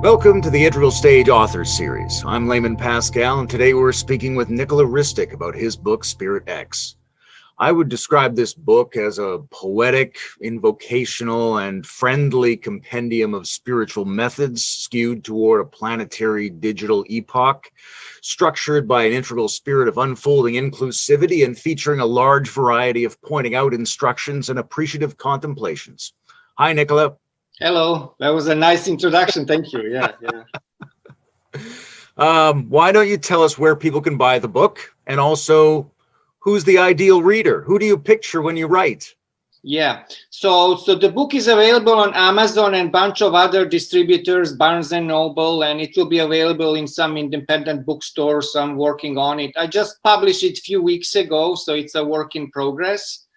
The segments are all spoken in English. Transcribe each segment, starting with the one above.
Welcome to the Integral Stage Authors Series. I'm Layman Pascal, and today we're speaking with Nikola Ristic about his book, Spirit X. I would describe this book as a poetic, invocational, and friendly compendium of spiritual methods skewed toward a planetary digital epoch, structured by an integral spirit of unfolding inclusivity and featuring a large variety of pointing out instructions and appreciative contemplations. Hi, Nikola. Hello, that was a nice introduction. Thank you. Yeah. Why don't you tell us where people can buy the book, and also who's the ideal reader? Who do you picture when you write? Yeah. So the book is available on Amazon and a bunch of other distributors, Barnes and Noble, and it will be available in some independent bookstores. I'm working on it. I just published it a few weeks ago, so it's a work in progress.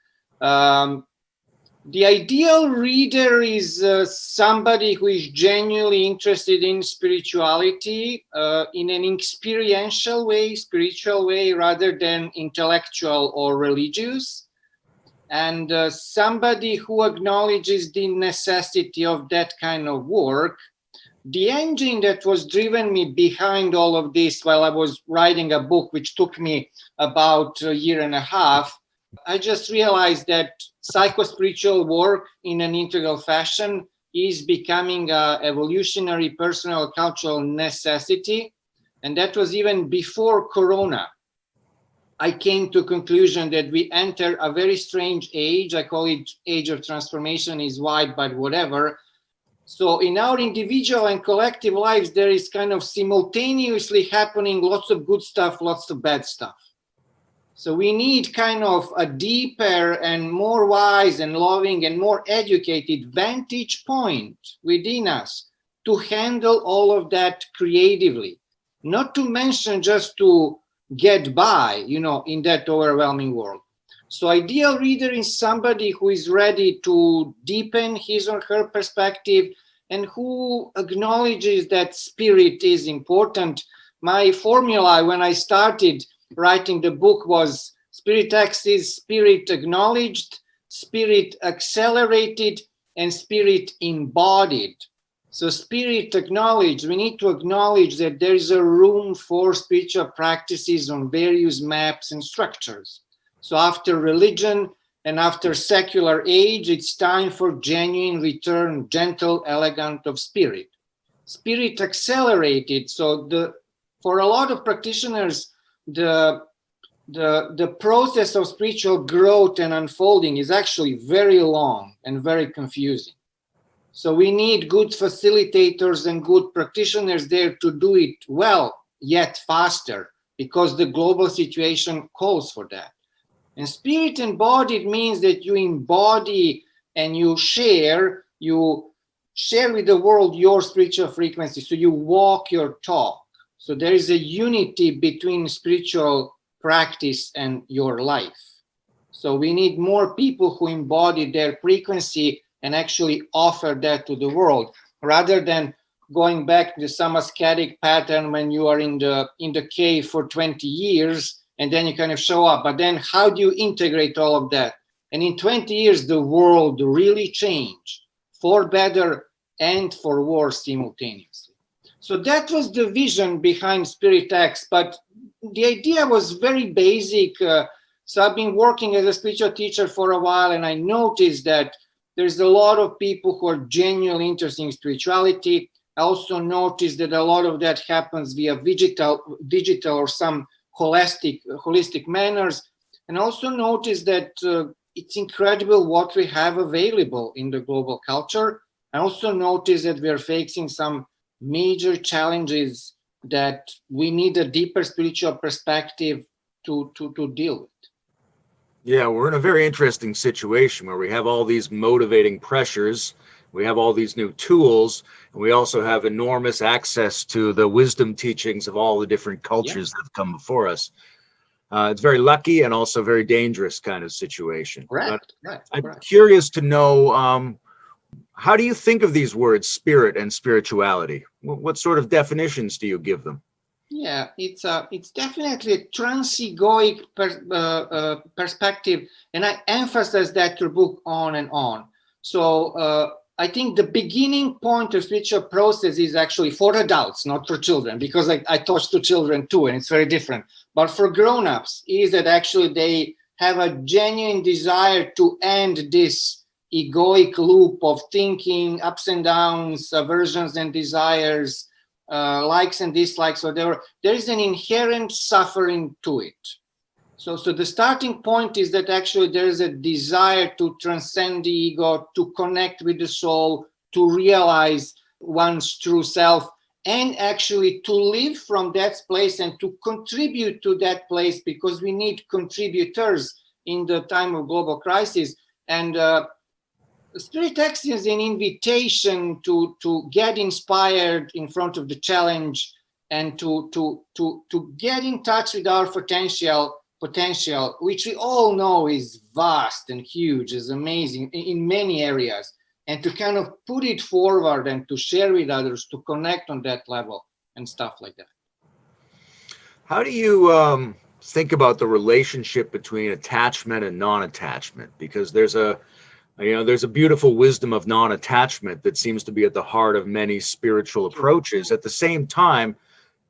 The ideal reader is somebody who is genuinely interested in spirituality in an experiential way, spiritual way, rather than intellectual or religious. And somebody who acknowledges the necessity of that kind of work. The engine that was driven me behind all of this while I was writing a book, which took me about a year and a half, I just realized that psycho-spiritual work in an integral fashion is becoming an evolutionary, personal, cultural necessity. And that was even before Corona. I came to a conclusion that we enter a very strange age. I call it age of transformation, is wide, but whatever. So in our individual and collective lives, there is kind of simultaneously happening lots of good stuff, lots of bad stuff. So we need kind of a deeper and more wise and loving and more educated vantage point within us to handle all of that creatively, not to mention just to get by, in that overwhelming world. So ideal reader is somebody who is ready to deepen his or her perspective and who acknowledges that spirit is important. My formula when I started writing the book was Spirit X is spirit acknowledged, spirit accelerated, and spirit embodied. So spirit acknowledged, we need to acknowledge that there is a room for spiritual practices on various maps and structures. So after religion and after secular age, it's time for genuine return, gentle, elegant of spirit. Spirit accelerated. So for a lot of practitioners, the process of spiritual growth and unfolding is actually very long and very confusing. So we need good facilitators and good practitioners there to do it well, yet faster, because the global situation calls for that. And spirit embodied means that you embody and you share with the world your spiritual frequency. So you walk your talk. So there is a unity between spiritual practice and your life. So we need more people who embody their frequency and actually offer that to the world, rather than going back to some ascetic pattern when you are in the cave for 20 years and then you kind of show up. But then how do you integrate all of that? And in 20 years, the world really changed for better and for worse simultaneously. So that was the vision behind Spirit X, but the idea was very basic. So I've been working as a spiritual teacher for a while, and I noticed that there's a lot of people who are genuinely interested in spirituality. I also noticed that a lot of that happens via digital or some holistic manners. And also noticed that it's incredible what we have available in the global culture. I also noticed that we are facing some major challenges that we need a deeper spiritual perspective to deal with. Yeah, we're in a very interesting situation where we have all these motivating pressures, we have all these new tools, and we also have enormous access to the wisdom teachings of all the different cultures that have come before us. It's very lucky and also very dangerous kind of situation. Right. I'm curious to know, how do you think of these words, spirit and spirituality? What sort of definitions do you give them? Yeah, it's definitely a transegoic perspective, and I emphasize that through book on and on. So I think the beginning point of spiritual process is actually for adults, not for children, because I touch to children too, and it's very different. But for grown-ups, is that actually they have a genuine desire to end this egoic loop of thinking, ups and downs, aversions and desires, likes and dislikes, whatever. There is an inherent suffering to it. So the starting point is that actually there is a desire to transcend the ego, to connect with the soul, to realize one's true self, and actually to live from that place and to contribute to that place, because we need contributors in the time of global crisis. And Spirit X is an invitation to get inspired in front of the challenge and to get in touch with our potential, which we all know is vast and huge, is amazing in many areas, and to kind of put it forward and to share with others, to connect on that level and stuff like that. How do you think about the relationship between attachment and non-attachment? Because there's a beautiful wisdom of non-attachment that seems to be at the heart of many spiritual approaches. At the same time,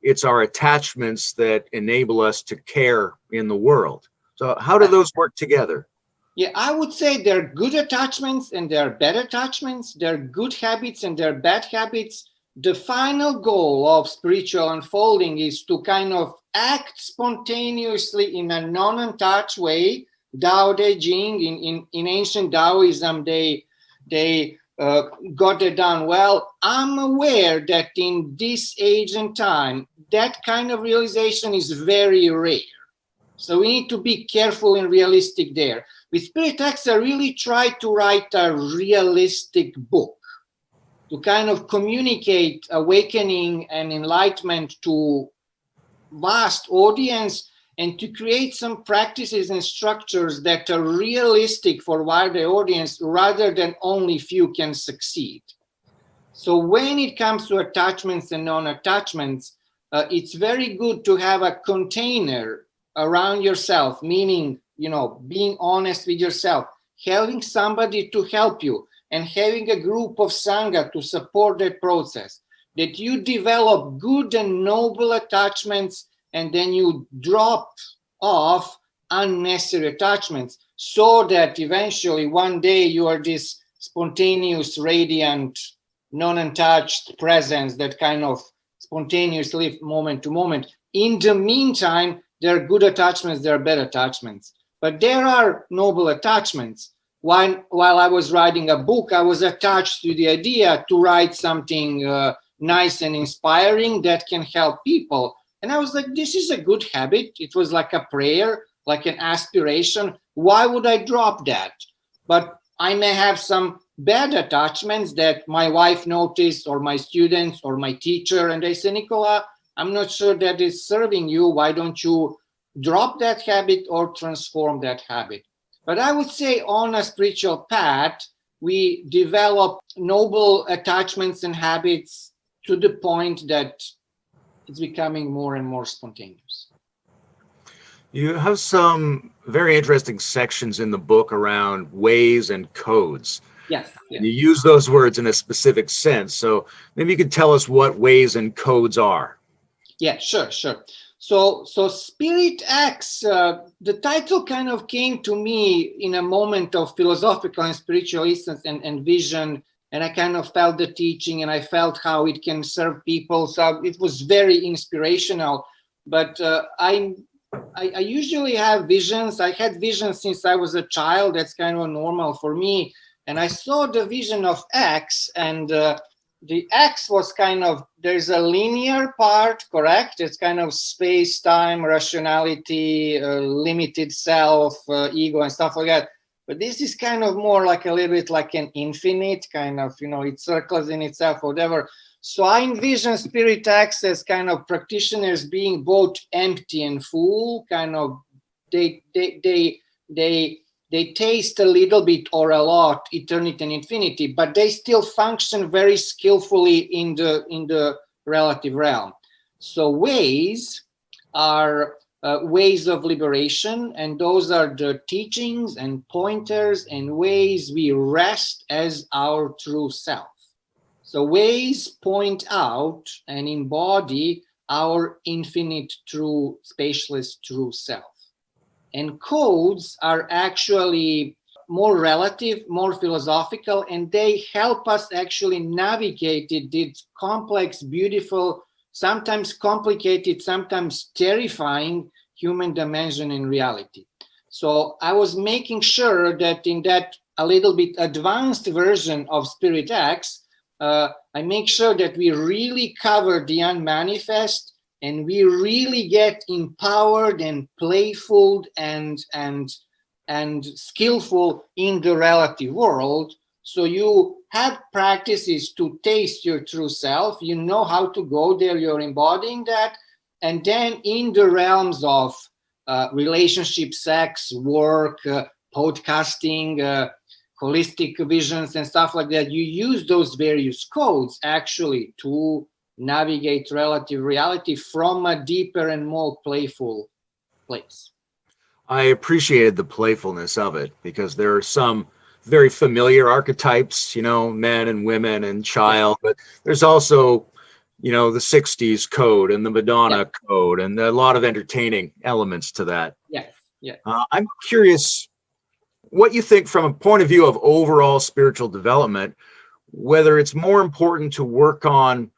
it's our attachments that enable us to care in the world. So how do those work together? Yeah, I would say there are good attachments and there are bad attachments. There are good habits and there are bad habits. The final goal of spiritual unfolding is to kind of act spontaneously in a non-attached way. Tao Te Ching, in ancient Taoism, they got it done well. I'm aware that in this age and time, that kind of realization is very rare. So we need to be careful and realistic there. With Spirit X, I really tried to write a realistic book to kind of communicate awakening and enlightenment to vast audience, and to create some practices and structures that are realistic for wider audience rather than only few can succeed. So when it comes to attachments and non-attachments, it's very good to have a container around yourself, meaning, being honest with yourself, having somebody to help you, and having a group of Sangha to support that process, that you develop good and noble attachments, and then you drop off unnecessary attachments, so that eventually one day you are this spontaneous, radiant, non-attached presence that kind of spontaneously live moment to moment. In the meantime, there are good attachments, there are bad attachments, but there are noble attachments. While I was writing a book, I was attached to the idea to write something nice and inspiring that can help people. And I was like, this is a good habit. It was like a prayer, like an aspiration. Why would I drop that? But I may have some bad attachments that my wife noticed, or my students, or my teacher, and they say, Nikola, I'm not sure that is serving you. Why don't you drop that habit or transform that habit? But I would say on a spiritual path, we develop noble attachments and habits to the point that it's becoming more and more spontaneous. You have some very interesting sections in the book around ways and codes. Yes. Yeah. You use those words in a specific sense. So maybe you could tell us what ways and codes are. Yeah, sure. So Spirit X, the title kind of came to me in a moment of philosophical and spiritual insight and vision. And I kind of felt the teaching, and I felt how it can serve people. So it was very inspirational. But I usually have visions. I had visions since I was a child. That's kind of normal for me. And I saw the vision of X, and the X was kind of, there's a linear part, correct? It's kind of space, time, rationality, limited self, ego, and stuff like that. But this is kind of more like a little bit like an infinite kind of, it circles in itself, whatever. So I envision Spirit X as kind of practitioners being both empty and full, kind of, they taste a little bit or a lot eternity and infinity, but they still function very skillfully in the relative realm. So ways are ways of liberation, and those are the teachings and pointers and ways we rest as our true self. So ways point out and embody our infinite true, spaceless true self. And codes are actually more relative, more philosophical, and they help us actually navigate this complex, beautiful, sometimes complicated, sometimes terrifying human dimension in reality. So I was making sure that in that a little bit advanced version of Spirit X, I make sure that we really cover the unmanifest, and we really get empowered and playful and skillful in the relative world. So you have practices to taste your true self. You know how to go there. You're embodying that. And then in the realms of relationship, sex, work, podcasting, holistic visions and stuff like that, you use those various codes actually to navigate relative reality from a deeper and more playful place. I appreciated the playfulness of it, because there are some very familiar archetypes, men and women and child, but there's also, the 60s code and the Madonna code, and a lot of entertaining elements to that. Yeah. I'm curious what you think from a point of view of overall spiritual development, whether it's more important to work on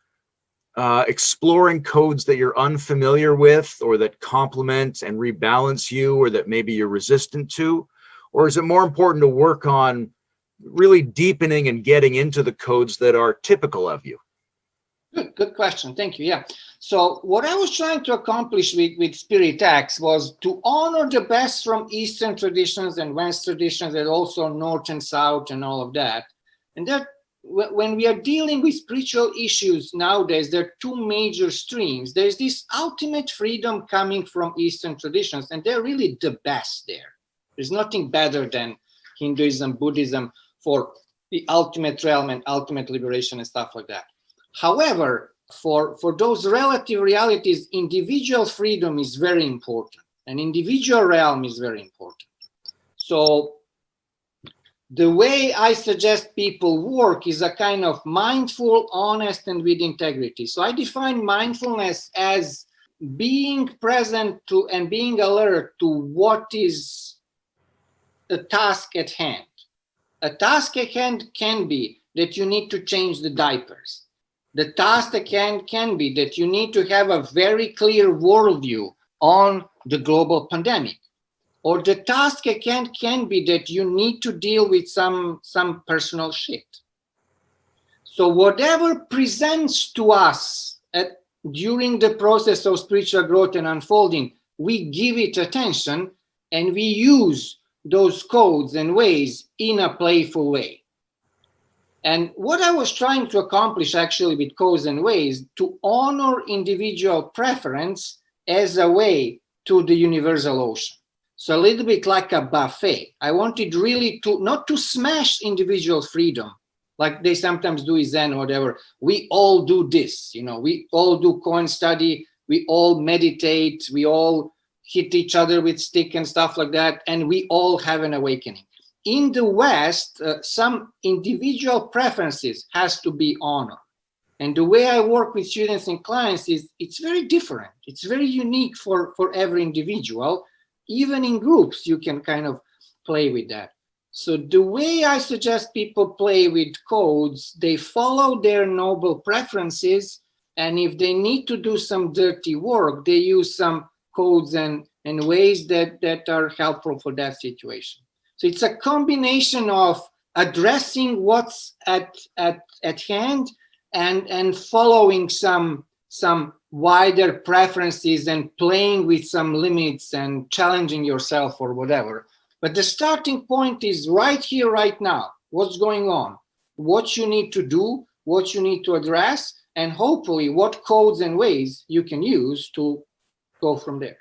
exploring codes that you're unfamiliar with, or that complement and rebalance you, or that maybe you're resistant to, or is it more important to work on really deepening and getting into the codes that are typical of you? Good question. Thank you. Yeah. So what I was trying to accomplish with Spirit X was to honor the best from Eastern traditions and West traditions, and also North and South and all of that. And that when we are dealing with spiritual issues nowadays, there are two major streams. There's this ultimate freedom coming from Eastern traditions, and they're really the best there. There's nothing better than Hinduism, Buddhism for the ultimate realm and ultimate liberation and stuff like that. However, for those relative realities, individual freedom is very important, and individual realm is very important. So the way I suggest people work is a kind of mindful, honest, and with integrity. So I define mindfulness as being present to and being alert to what is the task at hand. A task at hand can be that you need to change the diapers. The task at hand can be that you need to have a very clear worldview on the global pandemic. Or the task at hand can be that you need to deal with some personal shit. So whatever presents to us during the process of spiritual growth and unfolding, we give it attention, and we use those codes and ways in a playful way. And what I was trying to accomplish actually with codes and ways, to honor individual preference as a way to the universal ocean. So a little bit like a buffet. I wanted really to, not to smash individual freedom, like they sometimes do in Zen or whatever. We all do this, we all do koan study, we all meditate, we all hit each other with stick and stuff like that, and we all have an awakening. In the West, some individual preferences has to be honored. And the way I work with students and clients is it's very different. It's very unique for every individual. Even in groups, you can kind of play with that. So the way I suggest people play with codes, they follow their noble preferences. And if they need to do some dirty work, they use some codes and ways that are helpful for that situation. So it's a combination of addressing what's at hand and following some wider preferences and playing with some limits and challenging yourself or whatever. But the starting point is right here, right now. What's going on? What you need to do, what you need to address, and hopefully what codes and ways you can use to go from there.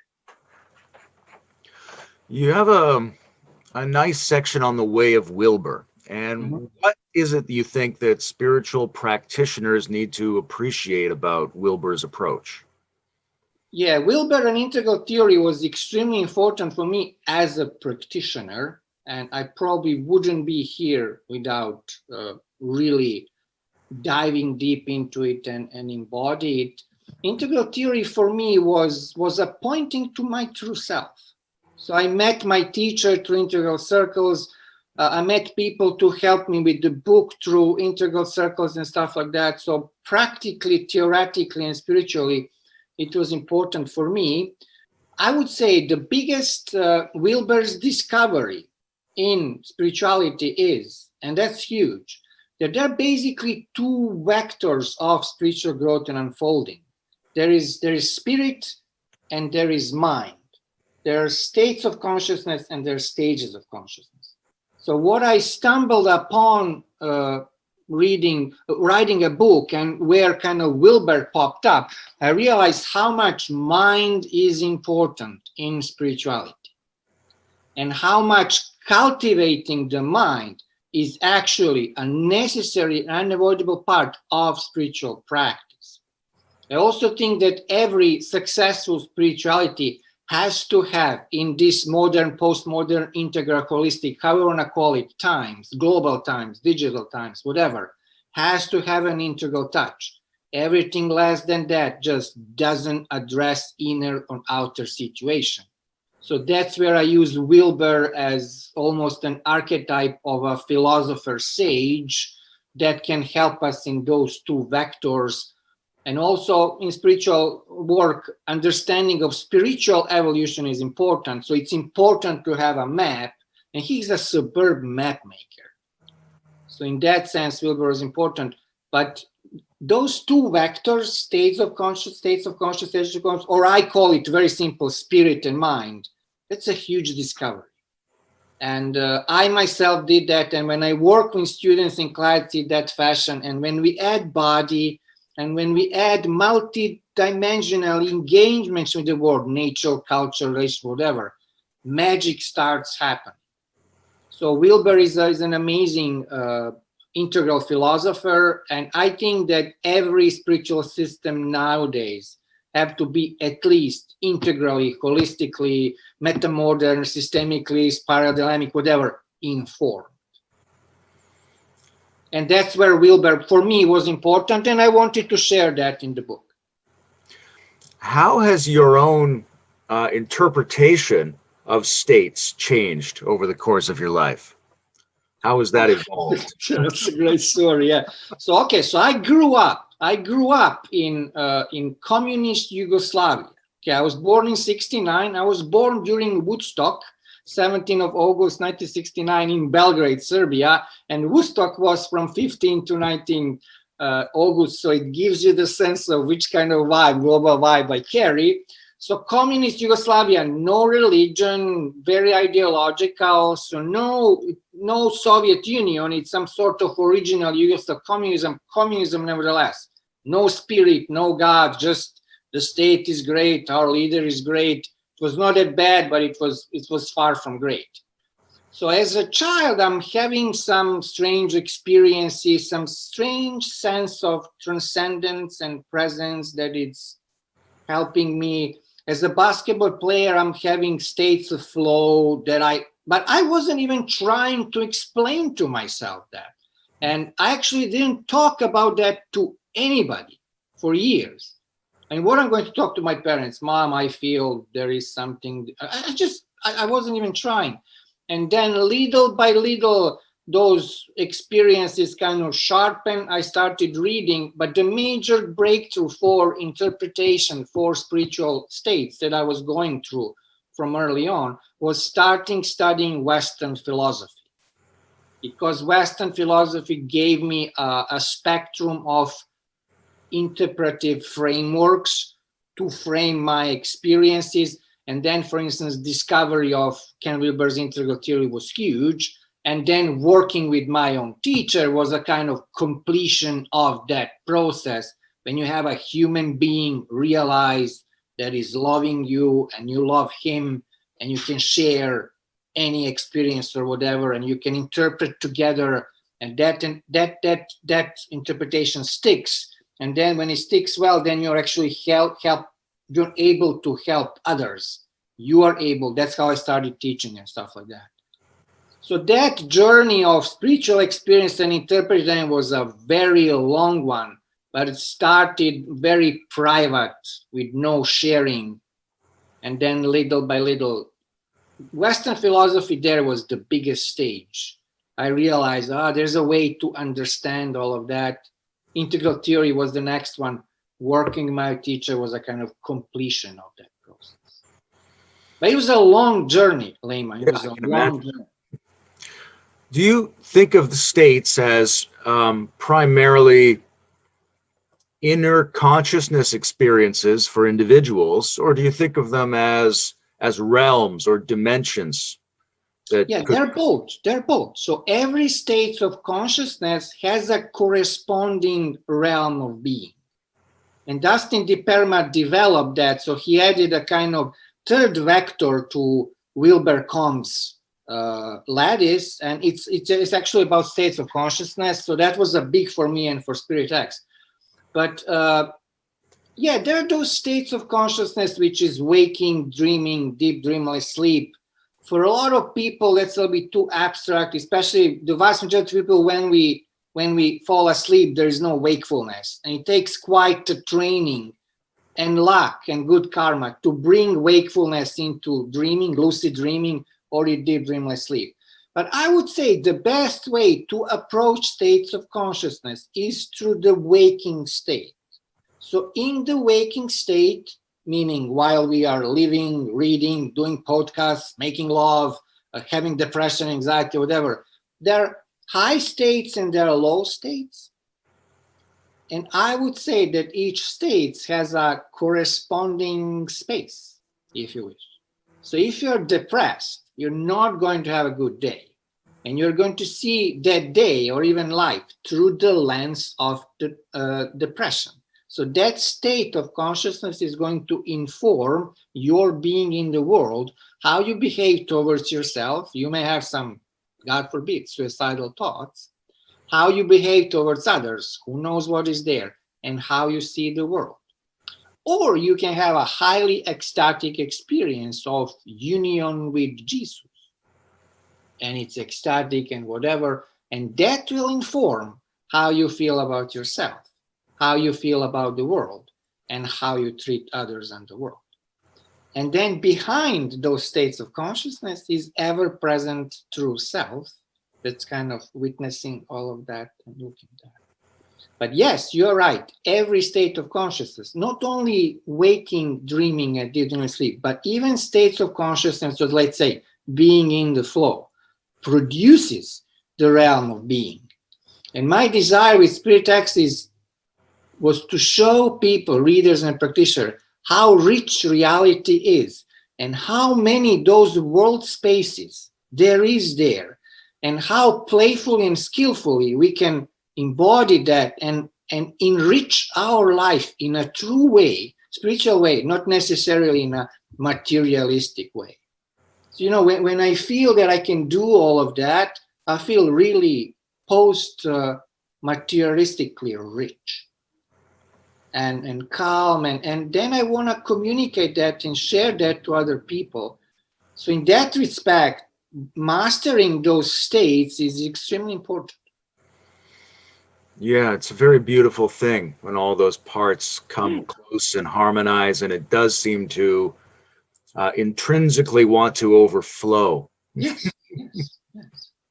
You have a nice section on the way of Wilbur. And what is it that you think that spiritual practitioners need to appreciate about Wilbur's approach? Yeah, Wilber and integral theory was extremely important for me as a practitioner, and I probably wouldn't be here without really diving deep into it and embody it. Integral theory for me was a pointing to my true self. So I met my teacher through integral circles. I met people to help me with the book through integral circles and stuff like that. So practically, theoretically, and spiritually, it was important for me. I would say the biggest Wilber's discovery in spirituality is, and that's huge, that there are basically two vectors of spiritual growth and unfolding. There is spirit and there is mind. There are states of consciousness and there are stages of consciousness. So what I stumbled upon writing a book, and where kind of Wilber popped up, I realized how much mind is important in spirituality and how much cultivating the mind is actually a necessary and unavoidable part of spiritual practice. I also think that every successful spirituality has to have, in this modern, postmodern, integral, holistic, however you want to call it, times, global times, digital times, whatever, has to have an integral touch. Everything less than that just doesn't address inner or outer situation. So that's where I use Wilber as almost an archetype of a philosopher sage that can help us in those two vectors. And also in spiritual work, understanding of spiritual evolution is important. So it's important to have a map, and he's a superb map maker. So in that sense, Wilber is important. But those two vectors, states of consciousness, or I call it very simple, spirit and mind, that's a huge discovery. And I myself did that. And when I work with students in class in that fashion, and when we add body, and when we add multi-dimensional engagements with the world, nature, culture, race, whatever, magic starts happening. So Wilber is an amazing integral philosopher. And I think that every spiritual system nowadays have to be at least integrally, holistically, metamodern, systemically, paradigmatic, whatever, informed. And that's where Wilber, for me, was important, and I wanted to share that in the book. How has your own interpretation of states changed over the course of your life? How has that evolved? That's a great story, yeah. So, okay, so I grew up in communist Yugoslavia. Okay, I was born in 1969. I was born during Woodstock, 17th of August 1969 in Belgrade, Serbia, and Woodstock was from 15 to 19 August, so it gives you the sense of which kind of vibe, global vibe I carry. So communist Yugoslavia, no religion, very ideological, so no Soviet Union, it's some sort of original Yugoslav communism nevertheless. No spirit, no God, just the state is great, our leader is great. It was not that bad, but it was far from great. So as a child, I'm having some strange experiences, some strange sense of transcendence and presence that it's helping me. As a basketball player, I'm having states of flow but I wasn't even trying to explain to myself that. And I actually didn't talk about that to anybody for years. And what I'm going to talk to my parents, Mom, I feel there is something, I wasn't even trying. And then little by little, those experiences kind of sharpened. I started reading, but the major breakthrough for interpretation for spiritual states that I was going through from early on was studying Western philosophy. Because Western philosophy gave me a spectrum of interpretive frameworks to frame my experiences. And then, for instance, discovery of Ken Wilber's integral theory was huge. And then working with my own teacher was a kind of completion of that process. When you have a human being realize that is loving you and you love him, and you can share any experience or whatever, and you can interpret together, and that interpretation sticks. And then when it sticks well, then you're actually help you're able to help others. You are able. That's how I started teaching and stuff like that. So that journey of spiritual experience and interpreting was a very long one, but it started very private with no sharing. And then little by little, Western philosophy there was the biggest stage. I realized, there's a way to understand all of that. Integral theory was the next one. Working my teacher was a kind of completion of that process. But it was a long journey, Layman. It was a long journey. Do you think of the states as primarily inner consciousness experiences for individuals, or do you think of them as realms or dimensions? They're both. They're both. So every state of consciousness has a corresponding realm of being. And Dustin DiPerma developed that. So he added a kind of third vector to Wilbur Combs' lattice, and it's actually about states of consciousness. So that was a big for me and for Spirit X. But there are those states of consciousness which is waking, dreaming, deep dreamless sleep. For a lot of people, that's a little bit too abstract, especially the vast majority of people. When we fall asleep, there is no wakefulness, and it takes quite a training and luck and good karma to bring wakefulness into dreaming, lucid dreaming, or in deep dreamless sleep. But I would say the best way to approach states of consciousness is through the waking state. So in the waking state, meaning while we are living, reading, doing podcasts, making love, having depression, anxiety, whatever, there are high states and there are low states. And I would say that each state has a corresponding space, if you wish. So if you're depressed, you're not going to have a good day. And you're going to see that day or even life through the lens of the depression. So that state of consciousness is going to inform your being in the world, how you behave towards yourself. You may have some, God forbid, suicidal thoughts. How you behave towards others, who knows what is there, and how you see the world. Or you can have a highly ecstatic experience of union with Jesus. And it's ecstatic and whatever, and that will inform how you feel about yourself, how you feel about the world, and how you treat others and the world. And then behind those states of consciousness is ever-present true self that's kind of witnessing all of that and looking at that. But yes, you're right. Every state of consciousness, not only waking, dreaming, and deep sleep, but even states of consciousness, so let's say being in the flow, produces the realm of being. And my desire with Spirit X was to show people, readers and practitioners, how rich reality is and how many those world spaces there is there, and how playfully and skillfully we can embody that and enrich our life in a true way, spiritual way, not necessarily in a materialistic way. So, when I feel that I can do all of that, I feel really post-materialistically rich and calm. And then I want to communicate that and share that to other people. So in that respect, mastering those states is extremely important. Yeah, it's a very beautiful thing when all those parts come close and harmonize, and it does seem to intrinsically want to overflow. Yes.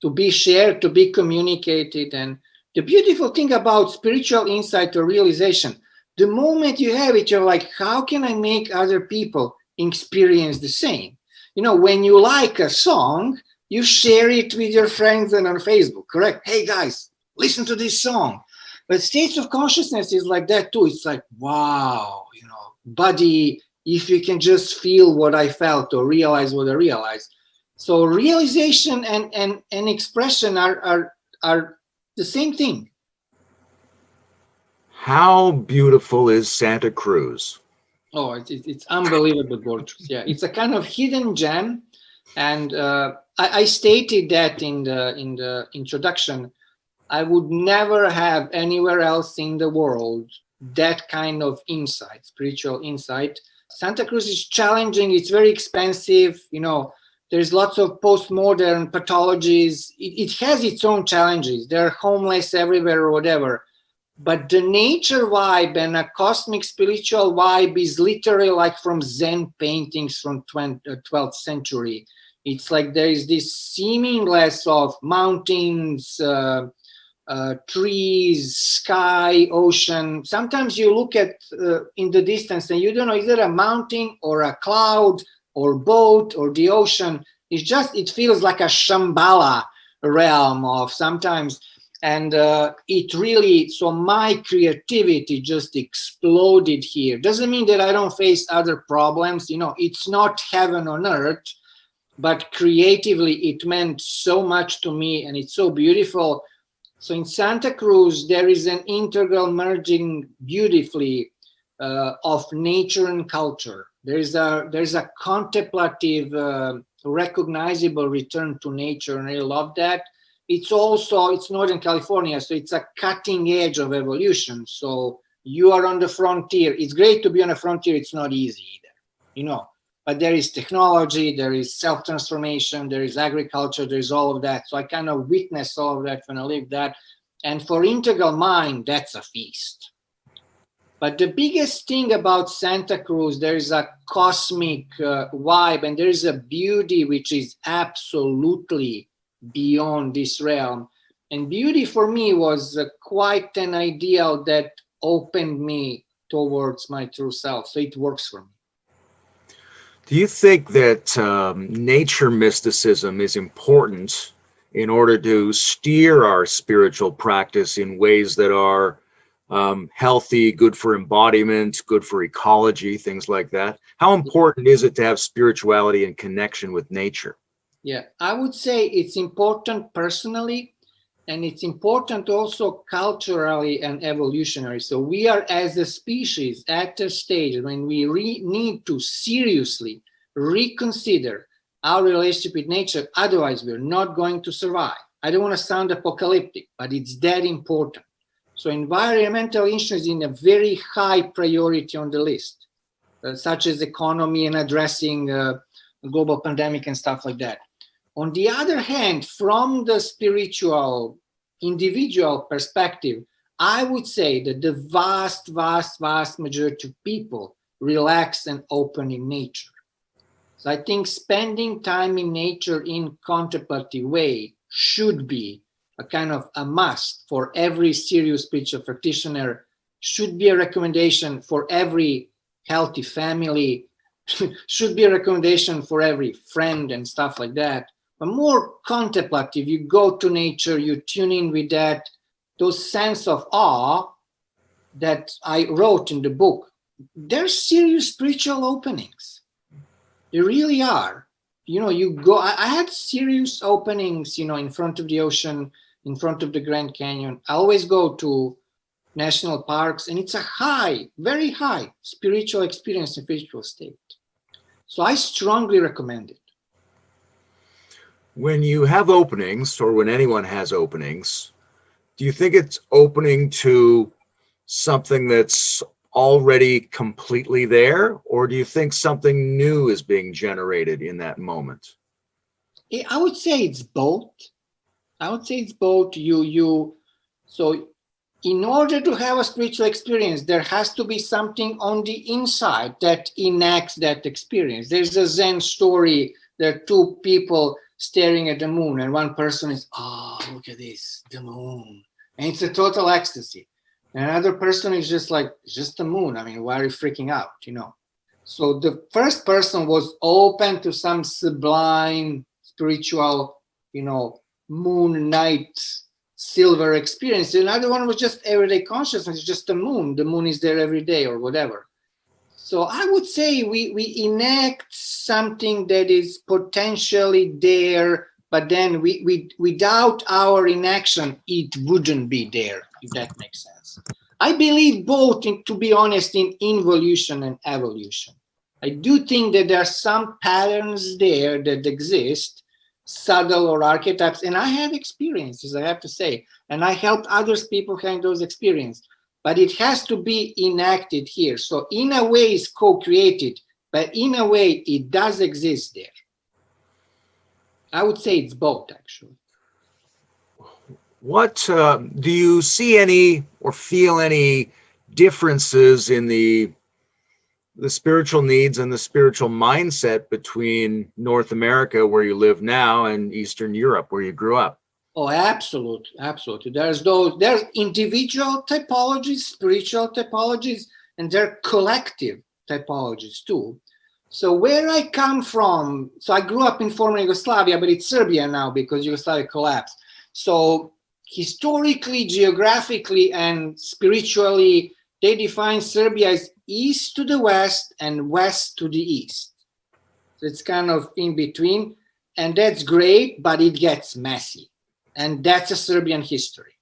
To be shared, to be communicated. And the beautiful thing about spiritual insight or realization, the moment you have it, you're like, how can I make other people experience the same? When you like a song, you share it with your friends and on Facebook, correct? Hey guys, listen to this song. But states of consciousness is like that too. It's like, wow, buddy, if you can just feel what I felt or realize what I realized. So realization and expression are the same thing. How beautiful is Santa Cruz? Oh, it's unbelievable gorgeous. Yeah, it's a kind of hidden gem. And I stated that in the introduction. I would never have anywhere else in the world that kind of insight, spiritual insight. Santa Cruz is challenging. It's very expensive. There's lots of postmodern pathologies. It has its own challenges. There are homeless everywhere or whatever. But the nature vibe and a cosmic spiritual vibe is literally like from Zen paintings from 12th century. It's like there is this seemingless of mountains, trees, sky, ocean. Sometimes you look at in the distance and you don't know, is it a mountain or a cloud or boat or the ocean? It feels like a Shambhala realm of sometimes. And so my creativity just exploded here. Doesn't mean that I don't face other problems. It's not heaven on earth, but creatively it meant so much to me, and it's so beautiful. So in Santa Cruz, there is an integral merging beautifully of nature and culture. There's a contemplative, recognizable return to nature, and I love that. It's Northern California, so it's a cutting edge of evolution. So you are on the frontier. It's great to be on a frontier. It's not easy either, but there is technology, there is self-transformation, there is agriculture, there's all of that. So I kind of witnessed all of that when I lived that. And for integral mind, that's a feast. But the biggest thing about Santa Cruz, there is a cosmic vibe, and there is a beauty which is absolutely beyond this realm. And beauty for me was quite an ideal that opened me towards my true self. So it works for me. Do you think that nature mysticism is important in order to steer our spiritual practice in ways that are healthy, good for embodiment, good for ecology, things like that? How important is it to have spirituality and connection with nature? Yeah, I would say it's important personally, and it's important also culturally and evolutionary. So we are, as a species, at a stage when we need to seriously reconsider our relationship with nature. Otherwise, we're not going to survive. I don't want to sound apocalyptic, but it's that important. So environmental issues is in a very high priority on the list, such as economy and addressing global pandemic and stuff like that. On the other hand, from the spiritual, individual perspective, I would say that the vast, vast, vast majority of people relax and open in nature. So I think spending time in nature in contemplative way should be a kind of a must for every serious spiritual practitioner, should be a recommendation for every healthy family, should be a recommendation for every friend and stuff like that. But more contemplative, you go to nature, you tune in with that, those sense of awe that I wrote in the book. There's serious spiritual openings. They really are. You go, I had serious openings, in front of the ocean, in front of the Grand Canyon. I always go to national parks, and it's a high, very high spiritual experience and spiritual state. So I strongly recommend it. When you have openings, or when anyone has openings, do you think it's opening to something that's already completely there, or do you think something new is being generated in that moment? I would say it's both. So in order to have a spiritual experience, there has to be something on the inside that enacts that experience. There's a Zen story. There are two people staring at the moon, and one person is, look at this, the moon. And it's a total ecstasy. And another person is just like, just the moon. I mean, why are you freaking out, So the first person was open to some sublime spiritual, moon night silver experience. The other one was just everyday consciousness, just the moon. The moon is there every day or whatever. So I would say we enact something that is potentially there, but then without our inaction, it wouldn't be there, if that makes sense. I believe both, to be honest, in involution and evolution. I do think that there are some patterns there that exist, subtle or archetypes, and I have experiences, I have to say, and I help others people have those experiences. but it has to be enacted here. So in a way it's co-created, but in a way it does exist there. I would say it's both, actually. What do you see any or feel any differences in the spiritual needs and the spiritual mindset between North America, where you live now, and Eastern Europe, where you grew up? Oh, absolutely, absolutely. There's individual typologies, spiritual typologies, and there are collective typologies too. So where I come from, so I grew up in former Yugoslavia, but it's Serbia now because Yugoslavia collapsed. So historically, geographically, and spiritually, they define Serbia as east to the west and west to the east. So it's kind of in between, and that's great, but it gets messy. And that's a Serbian history.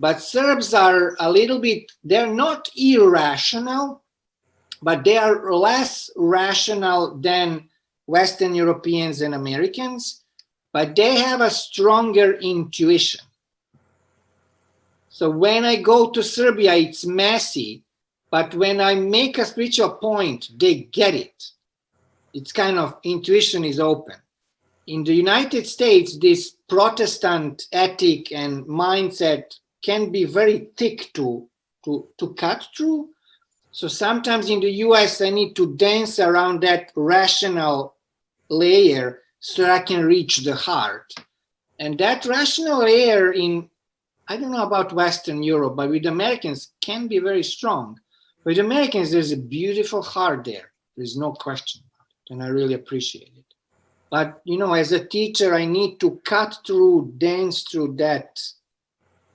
But Serbs are a little bit, they're not irrational, but they are less rational than Western Europeans and Americans, but they have a stronger intuition. So when I go to Serbia, it's messy, but when I make a spiritual point, they get it. It's kind of, intuition is open. In the United States, this Protestant ethic and mindset can be very thick to cut through. So sometimes in the US, I need to dance around that rational layer so I can reach the heart. And that rational layer in, I don't know about Western Europe, but with Americans can be very strong. With Americans, there's a beautiful heart there. There's no question about it, and I really appreciate it. But, you know, as a teacher, I need to cut through, dance through that.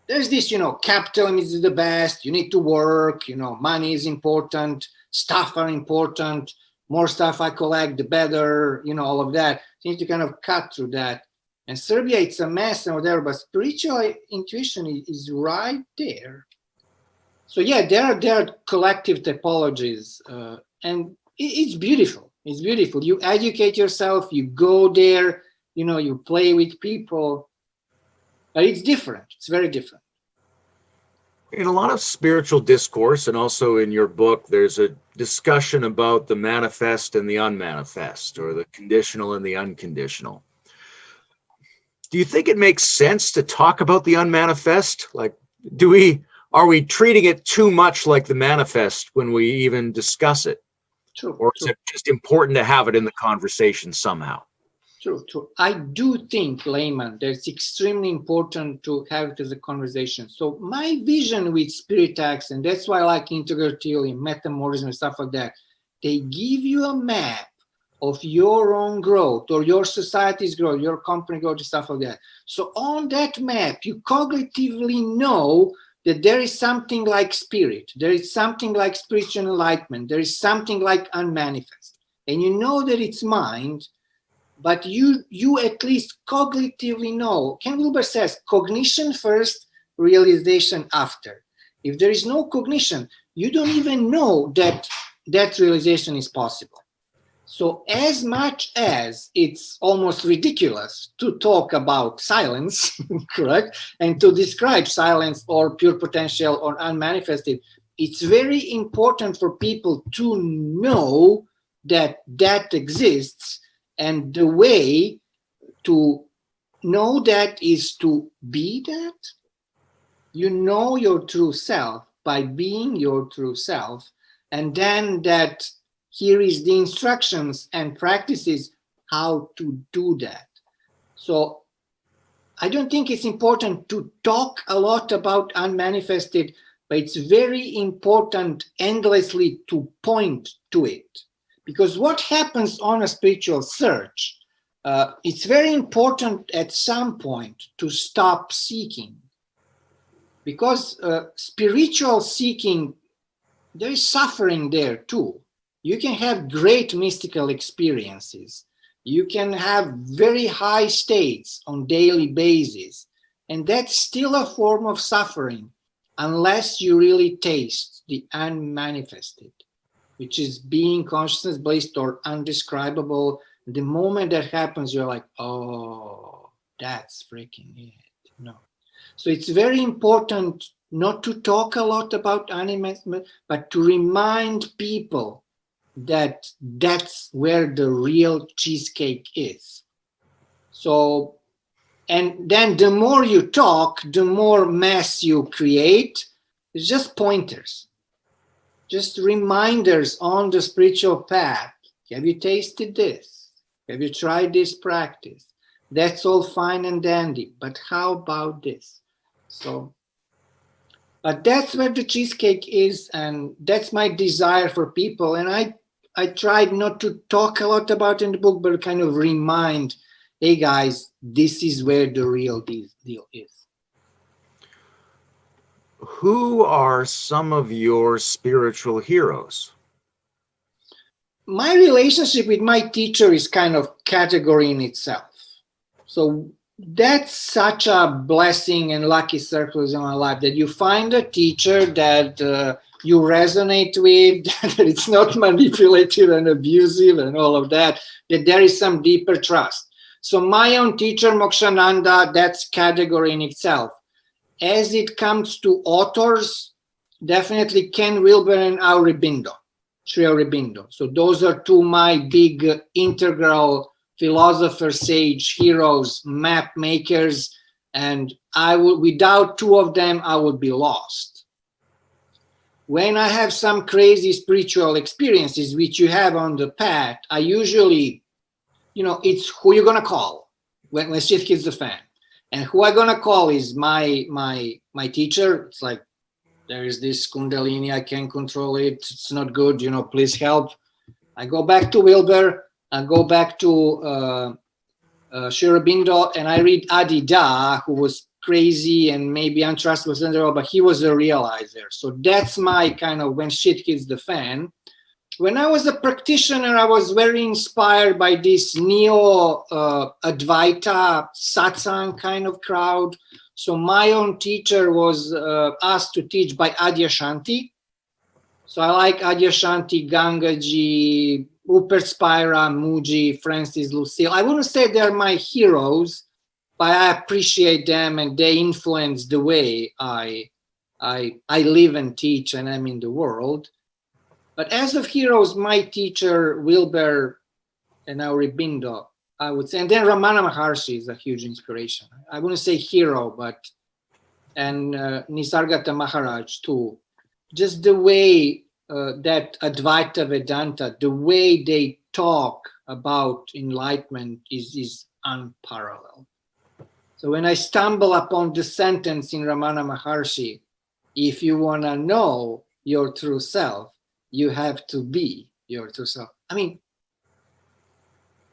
There's this, you know, capitalism is the best. You need to work, you know, money is important. Stuff are important. More stuff I collect, the better, you know, all of that. You need to kind of cut through that. And Serbia, it's a mess and whatever, but spiritual intuition is right there. So yeah, there are collective typologies, and it's beautiful. It's beautiful. You educate yourself, you go there, you know, you play with people, but it's different. It's very different. In a lot of spiritual discourse, and also in your book, there's a discussion about the manifest and the unmanifest, or the conditional and the unconditional. Do you think it makes sense to talk about the unmanifest? Like, are we treating it too much like the manifest when we even discuss it? True. Or is it just important to have it in the conversation somehow? True. I do think, Layman, that it's extremely important to have it as a conversation. So my vision with Spirit X, and that's why I like integrativity, metamorphism, and stuff like that, they give you a map of your own growth or your society's growth, your company growth, and stuff like that. So on that map, you cognitively know that there is something like spirit, there is something like spiritual enlightenment, there is something like unmanifest. And you know that it's mind, but you at least cognitively know. Ken Wilber says, cognition first, realization after. If there is no cognition, you don't even know that that realization is possible. So as much as it's almost ridiculous to talk about silence, correct, and to describe silence or pure potential or unmanifested, it's very important for people to know that that exists. And the way to know that is to be that. You know your true self by being your true self. And then that here is the instructions and practices how to do that. So I don't think it's important to talk a lot about unmanifested, but it's very important endlessly to point to it. Because what happens on a spiritual search, it's very important at some point to stop seeking. Because spiritual seeking, there is suffering there too. You can have great mystical experiences. You can have very high states on daily basis. And that's still a form of suffering unless you really taste the unmanifested, which is being consciousness based or undescribable. The moment that happens, you're like, oh, that's freaking it. No. So it's very important not to talk a lot about animals, but to remind people that that's where the real cheesecake is. So, and then the more you talk, the more mess you create. It's just pointers, just reminders on the spiritual path. Have you tasted this? Have you tried this practice? That's all fine and dandy, but how about this? So, but that's where the cheesecake is, and that's my desire for people. And I tried not to talk a lot about in the book, but kind of remind, hey guys, this is where the real deal is. Who are some of your spiritual heroes? My relationship with my teacher is kind of category in itself. So that's such a blessing and lucky circles in my life, that you find a teacher that you resonate with, that it's not manipulative and abusive and all of that, that there is some deeper trust. So my own teacher, Mokshananda, that's category in itself. As it comes to authors, definitely Ken Wilber and Aurobindo, Sri Aurobindo. So those are two my big integral philosopher, sage, heroes, map makers, and I would, without two of them, I would be lost. When I have some crazy spiritual experiences, which you have on the path, I usually, it's who you're gonna call when shit hits the fan. And who I'm gonna call is my teacher. It's like, there is this Kundalini, I can't control it. It's not good, please help. I go back to Wilber, I go back to Sri Aurobindo, and I read Adida, who was crazy and maybe untrustworthy, but he was a realizer. So that's my kind of when shit hits the fan. When I was a practitioner, I was very inspired by this neo-advaita satsang kind of crowd. So my own teacher was asked to teach by Adyashanti. So I like Adyashanti, Gangaji, Rupert Spira, Muji, Francis Lucille. I wouldn't say they're my heroes, but I appreciate them and they influence the way I live and teach and I'm in the world. But as of heroes, my teacher, Wilber and Aurobindo, I would say, and then Ramana Maharshi is a huge inspiration. I wouldn't say hero, but, and Nisargadatta Maharaj too. Just the way that Advaita Vedanta, the way they talk about enlightenment is unparalleled. So when I stumble upon the sentence in Ramana Maharshi, if you want to know your true self, you have to be your true self. I mean,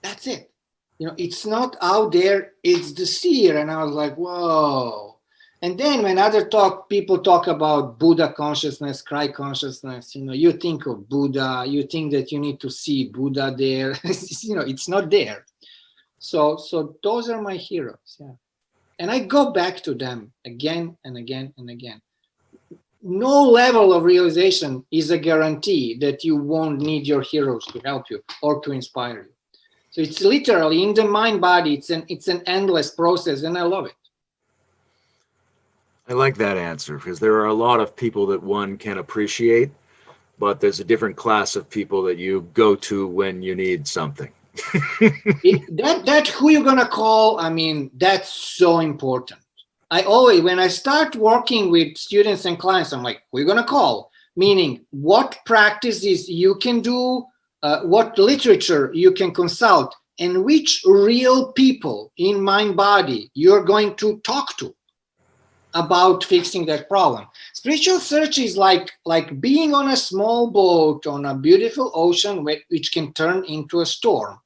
that's it. It's not out there, it's the seer. And I was like, whoa. And then when people talk about Buddha consciousness, Christ consciousness, you think of Buddha, you think that you need to see Buddha there. It's not there. So those are my heroes. Yeah. And I go back to them again and again and again. No level of realization is a guarantee that you won't need your heroes to help you or to inspire you. So it's literally in the mind body, it's an endless process, and I love it. I like that answer, because there are a lot of people that one can appreciate, but there's a different class of people that you go to when you need something. That who you're gonna call, I mean, that's so important. I always, when I start working with students and clients, I'm like, who are you gonna call? Meaning, what practices you can do, what literature you can consult, and which real people in mind body you're going to talk to about fixing that problem. Spiritual search is like being on a small boat on a beautiful ocean which can turn into a storm.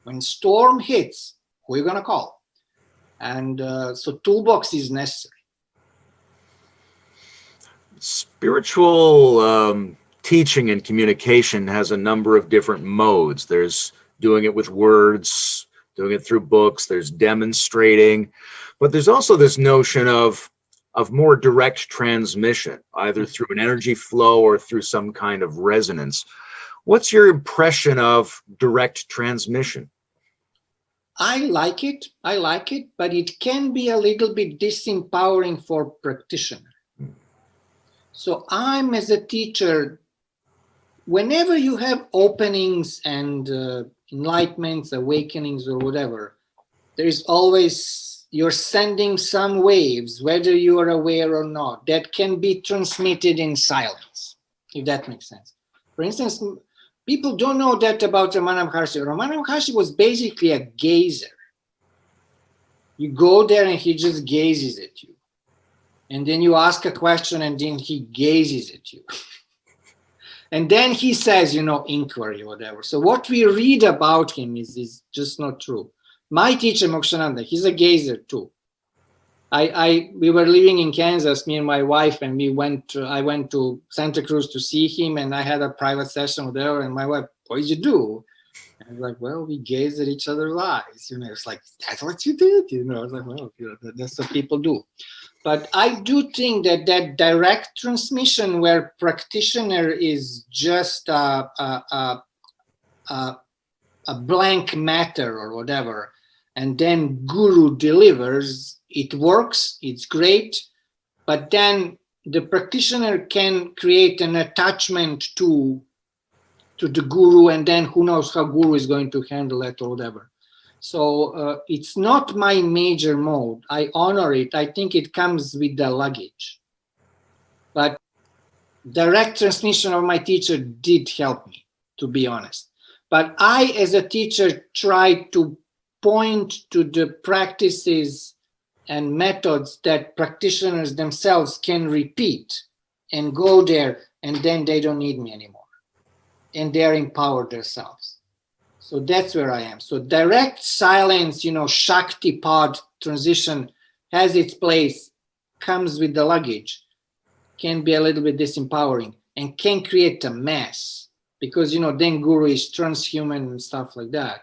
When storm hits, who are you gonna call? And so toolbox is necessary. Spiritual teaching and communication has a number of different modes. There's doing it with words, doing it through books, there's demonstrating, but there's also this notion of more direct transmission, either through an energy flow or through some kind of resonance. What's your impression of direct transmission? I like it, but it can be a little bit disempowering for practitioners. So I'm, as a teacher, whenever you have openings and enlightenments, awakenings, or whatever, there is always, you're sending some waves, whether you are aware or not, that can be transmitted in silence, if that makes sense. For instance, people don't know that about Ramana Maharshi. Ramana Maharshi was basically a gazer. You go there and he just gazes at you. And then you ask a question and then he gazes at you. And then he says, inquiry or whatever. So what we read about him is just not true. My teacher, Mokshananda, he's a gazer too. We were living in Kansas, me and my wife, and I went to Santa Cruz to see him, and I had a private session with her, and my wife, what did you do? And I was like, well, we gazed at each other's eyes. It's like, that's what you did. I was like, well, that's what people do. But I do think that direct transmission where practitioner is just a blank matter or whatever, and then guru delivers, it works, it's great, but then the practitioner can create an attachment to the guru, and then who knows how guru is going to handle it or whatever. So it's not my major mode. I honor it. I think it comes with the luggage. But direct transmission of my teacher did help me, to be honest. But I, as a teacher, try to point to the practices and methods that practitioners themselves can repeat and go there, and then they don't need me anymore. And they're empowered themselves. So that's where I am. So direct silence, Shakti pod transition has its place, comes with the luggage, can be a little bit disempowering and can create a mess because, then guru is transhuman and stuff like that.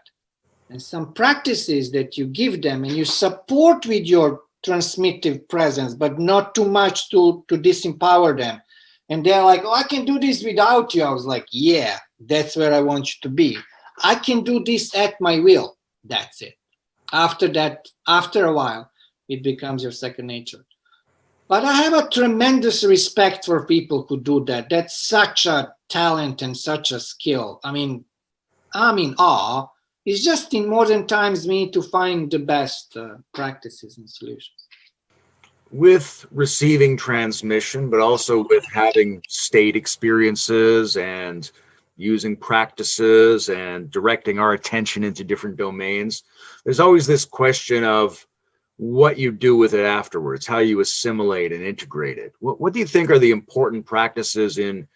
And some practices that you give them and you support with your transmittive presence, but not too much to disempower them. And they're like, oh, I can do this without you. I was like, yeah, that's where I want you to be. I can do this at my will. That's it. After that, after a while, it becomes your second nature. But I have a tremendous respect for people who do that. That's such a talent and such a skill. I mean, I'm in awe. It's just in modern times we need to find the best practices and solutions. With receiving transmission, but also with having state experiences and using practices and directing our attention into different domains, there's always this question of what you do with it afterwards, how you assimilate and integrate it. What do you think are the important practices in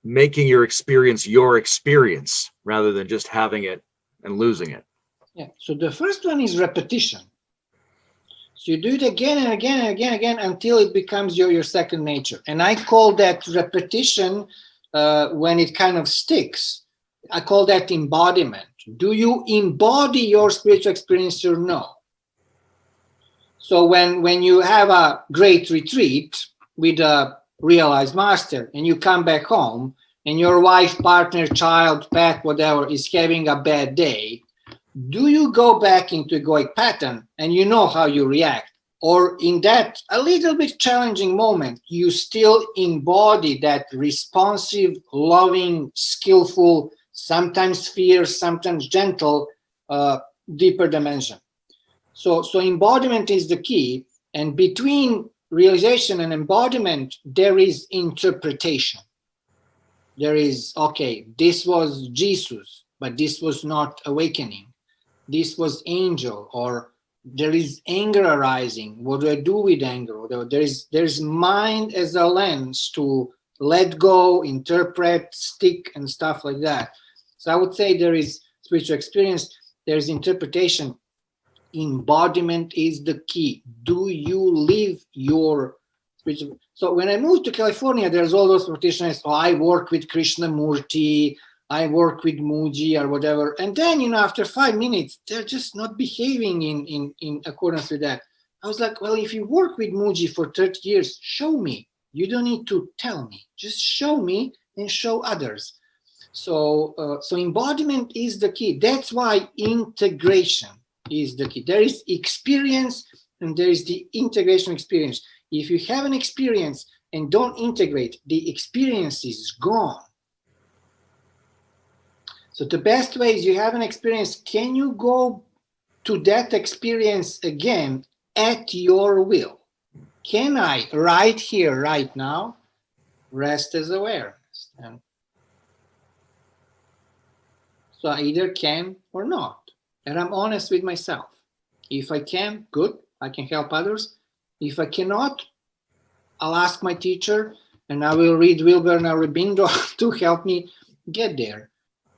making your experience rather than just having it and losing it? Yeah, so the first one is repetition. So you do it again and again and again and again until it becomes your second nature. And I call that repetition when it kind of sticks. I call that embodiment. Do you embody your spiritual experience or no? So when you have a great retreat with a realized master and you come back home and your wife, partner, child, pet, whatever is having a bad day, do you go back into egoic pattern and you know how you react? Or in that a little bit challenging moment, you still embody that responsive, loving, skillful, sometimes fierce, sometimes gentle, deeper dimension. So embodiment is the key. And between realization and embodiment, there is interpretation. There is, okay, this was Jesus, but this was not awakening. This was angel, or there is anger arising. What do I do with anger? Or there's mind as a lens to let go, interpret, stick, and stuff like that. So I would say there is spiritual experience, there's interpretation. Embodiment is the key. Do you live your spiritual? So when I moved to California, there's all those practitioners. Oh, I work with Krishnamurti, I work with Muji or whatever. And then, after 5 minutes, they're just not behaving in accordance with that. I was like, well, if you work with Muji for 30 years, show me. You don't need to tell me. Just show me and show others. So embodiment is the key. That's why integration is the key. There is experience and there is the integration experience. If you have an experience and don't integrate, the experience is gone. So the best way is you have an experience. Can you go to that experience again at your will? Can I, right here, right now, rest as awareness? And so I either can or not. And I'm honest with myself. If I can, good, I can help others. If I cannot, I'll ask my teacher and I will read Wilber and Aurobindo to help me get there.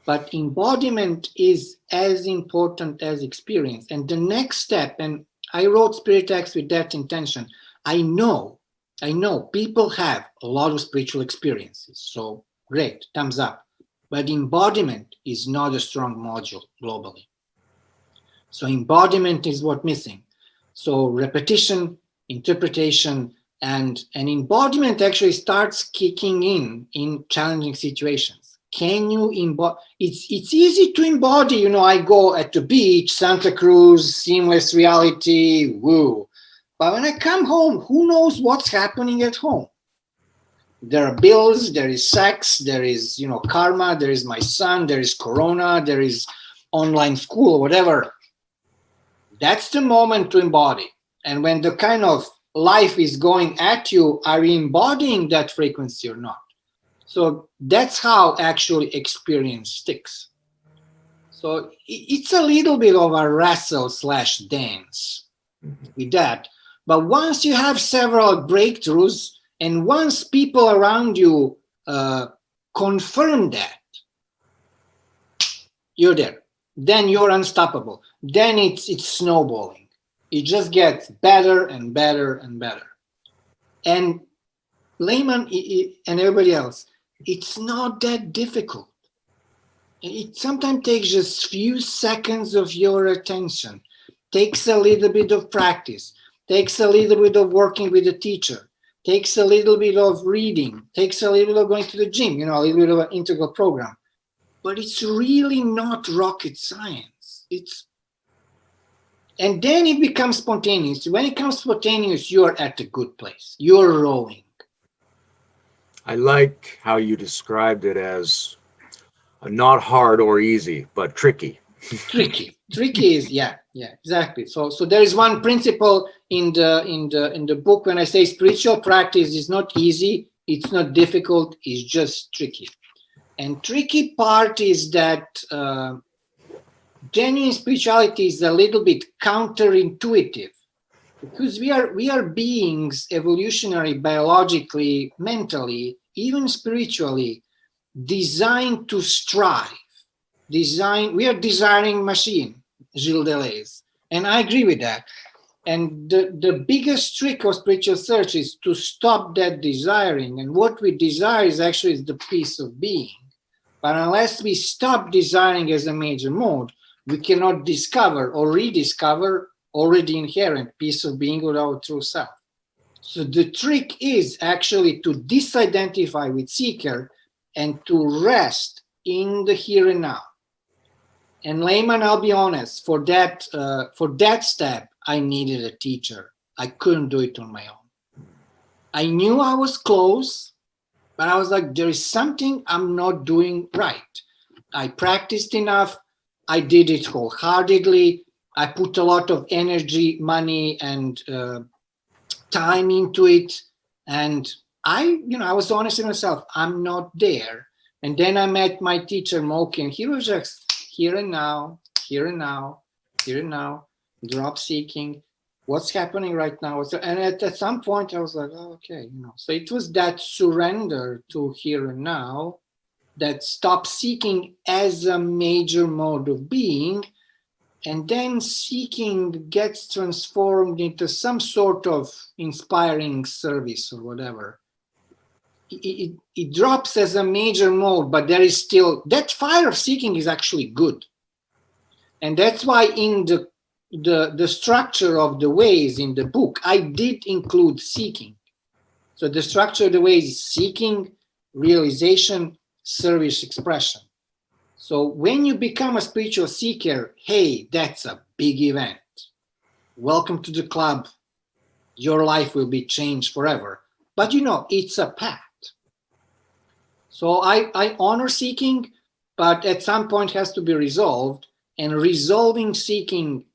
But embodiment is as important as experience. And the next step, and I wrote Spirit X with that intention. I know people have a lot of spiritual experiences. So great, thumbs up. But embodiment is not a strong module globally. So embodiment is what's missing. So repetition, interpretation, and embodiment actually starts kicking in challenging situations. Can you embody? It's easy to embody. You know, I go at the beach, Santa Cruz, seamless reality, woo. But when I come home, who knows what's happening at home? There are bills, there is sex, there is, you know, karma, there is my son, there is corona, there is online school, whatever. That's the moment to embody. And when the kind of life is going at you, are you embodying that frequency or not? So that's how actually experience sticks. So it's a little bit of a wrestle / dance with that. But once you have several breakthroughs and once people around you confirm that, you're there. Then you're unstoppable. Then it's snowballing. It just gets better and better and better. And Layman and everybody else, it's not that difficult. It sometimes takes just few seconds of your attention, takes a little bit of practice, takes a little bit of working with a teacher, takes a little bit of reading, takes a little bit of going to the gym, you know, a little bit of an integral program. But it's really not rocket science. And then it becomes spontaneous. When it becomes spontaneous, you're at a good place. You're rowing. I like how you described it as not hard or easy, but tricky. Tricky is yeah, exactly. So there is one principle in the book when I say spiritual practice is not easy, it's not difficult, it's just tricky. And tricky part is that genuine spirituality is a little bit counterintuitive because we are beings evolutionary, biologically, mentally, even spiritually designed to strive. We are desiring machine, Gilles Deleuze, and I agree with that. And the biggest trick of spiritual search is to stop that desiring. And what we desire is actually the peace of being. But unless we stop desiring as a major mode, we cannot discover or rediscover already inherent peace of being with our true self. So the trick is actually to disidentify with seeker and to rest in the here and now. And Layman, I'll be honest, for that step, I needed a teacher. I couldn't do it on my own. I knew I was close, but I was like, there is something I'm not doing right. I practiced enough. I did it wholeheartedly. I put a lot of energy, money, and time into it. And I was honest with myself. I'm not there. And then I met my teacher, Moki, and he was just here and now, here and now, here and now, drop seeking. What's happening right now? And at some point I was like, oh, okay, So it was that surrender to here and now that stopped seeking as a major mode of being, and then seeking gets transformed into some sort of inspiring service or whatever. It drops as a major mode, but there is still that fire of seeking is actually good. And that's why in the structure of the ways in the book, I did include seeking. So the structure of the ways is seeking, realization, service, expression. So when you become a spiritual seeker, hey, that's a big event. Welcome to the club. Your life will be changed forever. But it's a path. So I honor seeking, but at some point has to be resolved. And resolving seeking,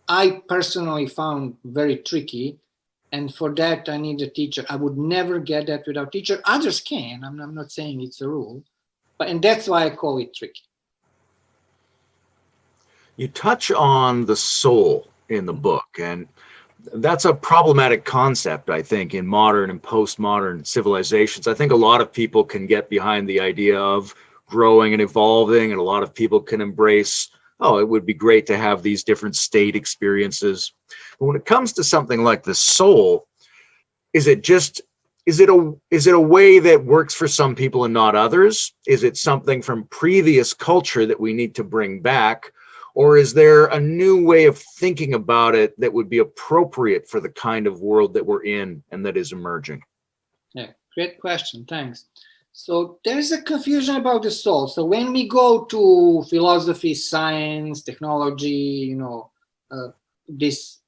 I personally found very tricky. And for that, I need a teacher. I would never get that without teacher. Others can. I'm not saying it's a rule. And that's why I call it tricky. You touch on the soul in the book, and that's a problematic concept, I think, in modern and postmodern civilizations. I think a lot of people can get behind the idea of growing and evolving, and a lot of people can embrace, oh, it would be great to have these different state experiences. But when it comes to something like the soul, is it a way that works for some people and not others? Is it something from previous culture that we need to bring back? Or is there a new way of thinking about it that would be appropriate for the kind of world that we're in and that is emerging? Yeah, great question. Thanks. So there's a confusion about the soul. So when we go to philosophy, science, technology, this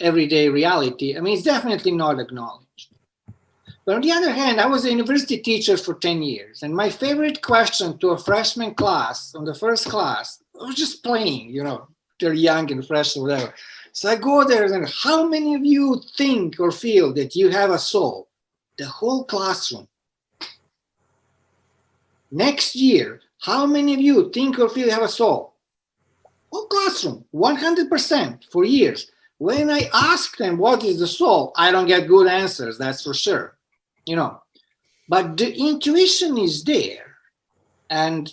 everyday reality, I mean, it's definitely not acknowledged. But on the other hand, I was a university teacher for 10 years, and my favorite question to a freshman class on the first class, I was just playing, they're young and fresh or whatever. So I go there and how many of you think or feel that you have a soul? The whole classroom. Next year, how many of you think or feel you have a soul? Whole classroom, 100% for years. When I ask them what is the soul, I don't get good answers, that's for sure. But the intuition is there, and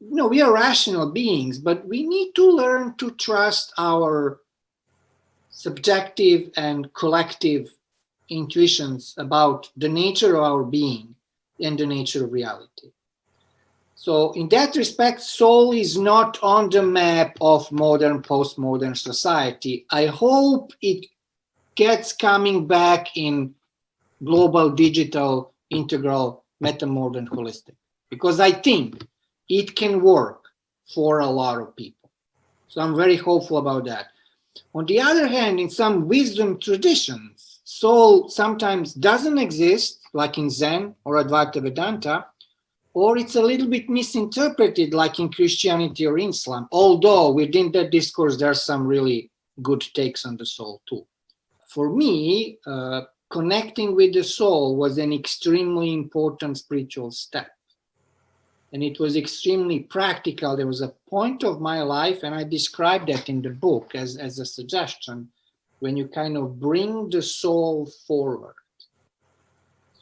we are rational beings, but we need to learn to trust our subjective and collective intuitions about the nature of our being and the nature of reality. So in that respect, soul is not on the map of modern, postmodern society. I hope it gets coming back in global, digital, integral, metamodern, holistic, because I think it can work for a lot of people. So I'm very hopeful about that. On the other hand, in some wisdom traditions, soul sometimes doesn't exist, like in Zen or Advaita Vedanta, or it's a little bit misinterpreted, like in Christianity or Islam, although within that discourse, there are some really good takes on the soul too. For me, connecting with the soul was an extremely important spiritual step. And it was extremely practical. There was a point of my life, and I described that in the book as a suggestion, when you kind of bring the soul forward.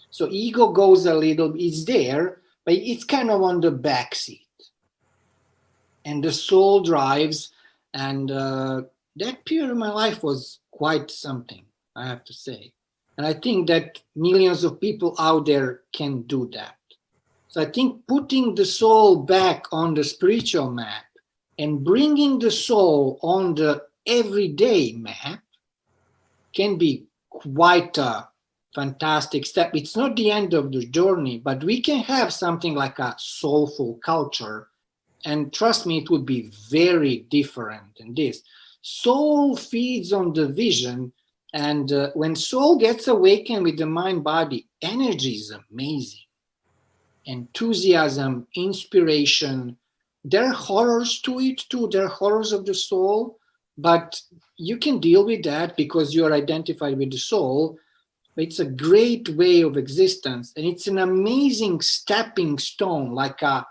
So ego goes a little, it's there, but it's kind of on the back seat. And the soul drives, and that period of my life was quite something, I have to say. And I think that millions of people out there can do that. So I think putting the soul back on the spiritual map and bringing the soul on the everyday map can be quite a fantastic step. It's not the end of the journey, but we can have something like a soulful culture. And trust me, it would be very different than this. Soul feeds on the vision. And when soul gets awakened with the mind body, energy is amazing. Enthusiasm, inspiration. There are horrors to it too. There are horrors of the soul, but you can deal with that because you are identified with the soul. It's a great way of existence, and it's an amazing stepping stone, like a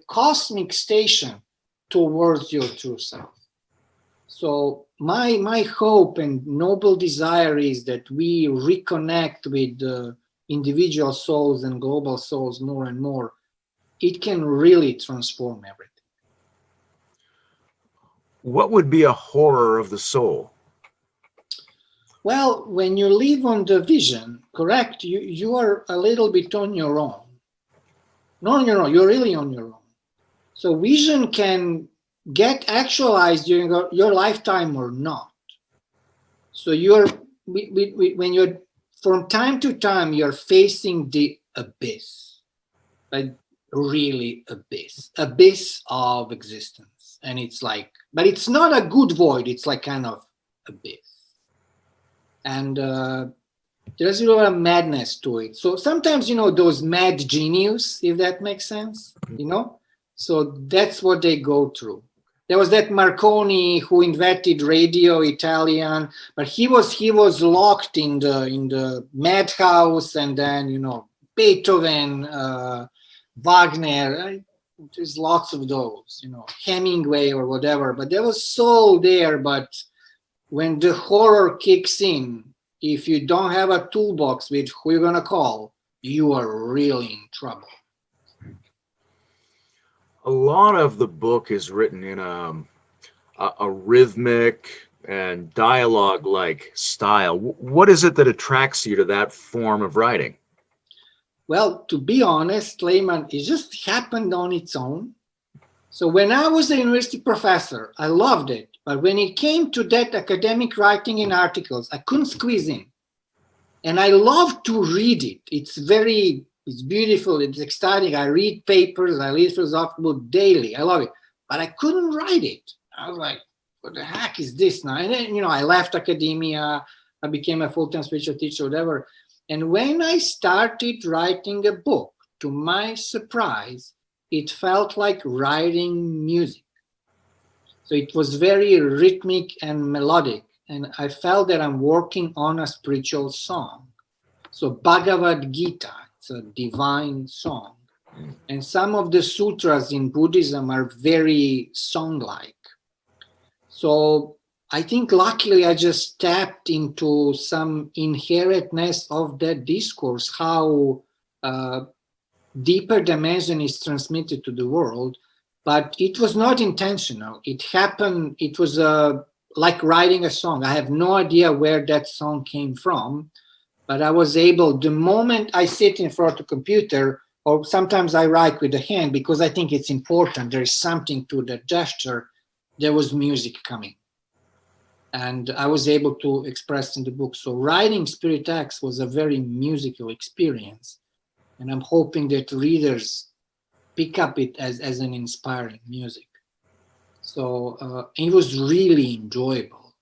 cosmic station towards your true self. So my hope and noble desire is that we reconnect with individual souls and global souls more and more. It can really transform everything. What would be a horror of the soul? Well, when you live on the vision, correct, you are a little bit on your own. Not on your own, you're really on your own. So vision can get actualized during your lifetime or not. So when you're, from time to time, you're facing the abyss, like really abyss of existence. And it's like, but it's not a good void, it's like kind of abyss. And there's a lot of madness to it. So sometimes, those mad genius, if that makes sense, so that's what they go through. There was that Marconi who invented radio, Italian, but he was locked in the madhouse, and then Beethoven, Wagner. There's lots of those, Hemingway or whatever. But there was soul there. But when the horror kicks in, if you don't have a toolbox with who you're gonna call, you are really in trouble. A lot of the book is written in a rhythmic and dialogue-like style. What is it that attracts you to that form of writing? Well, to be honest, Layman, it just happened on its own. So when I was a university professor, I loved it. But when it came to that academic writing in articles, I couldn't squeeze in. And I love to read it. It's beautiful, it's exciting. I read papers, I read philosophical books daily. I love it. But I couldn't write it. I was like, what the heck is this now? And then, I left academia, I became a full-time spiritual teacher, whatever. And when I started writing a book, to my surprise, it felt like writing music. So it was very rhythmic and melodic. And I felt that I'm working on a spiritual song. So Bhagavad Gita, it's a divine song. And some of the sutras in Buddhism are very song-like. So I think luckily I just tapped into some inherentness of that discourse, how deeper dimension is transmitted to the world, but it was not intentional. It happened, it was like writing a song. I have no idea where that song came from, but I was able, the moment I sit in front of a computer, or sometimes I write with the hand because I think it's important, there is something to the gesture, there was music coming. And I was able to express in the book. So writing Spirit X was a very musical experience. And I'm hoping that readers pick up it as an inspiring music. So it was really enjoyable.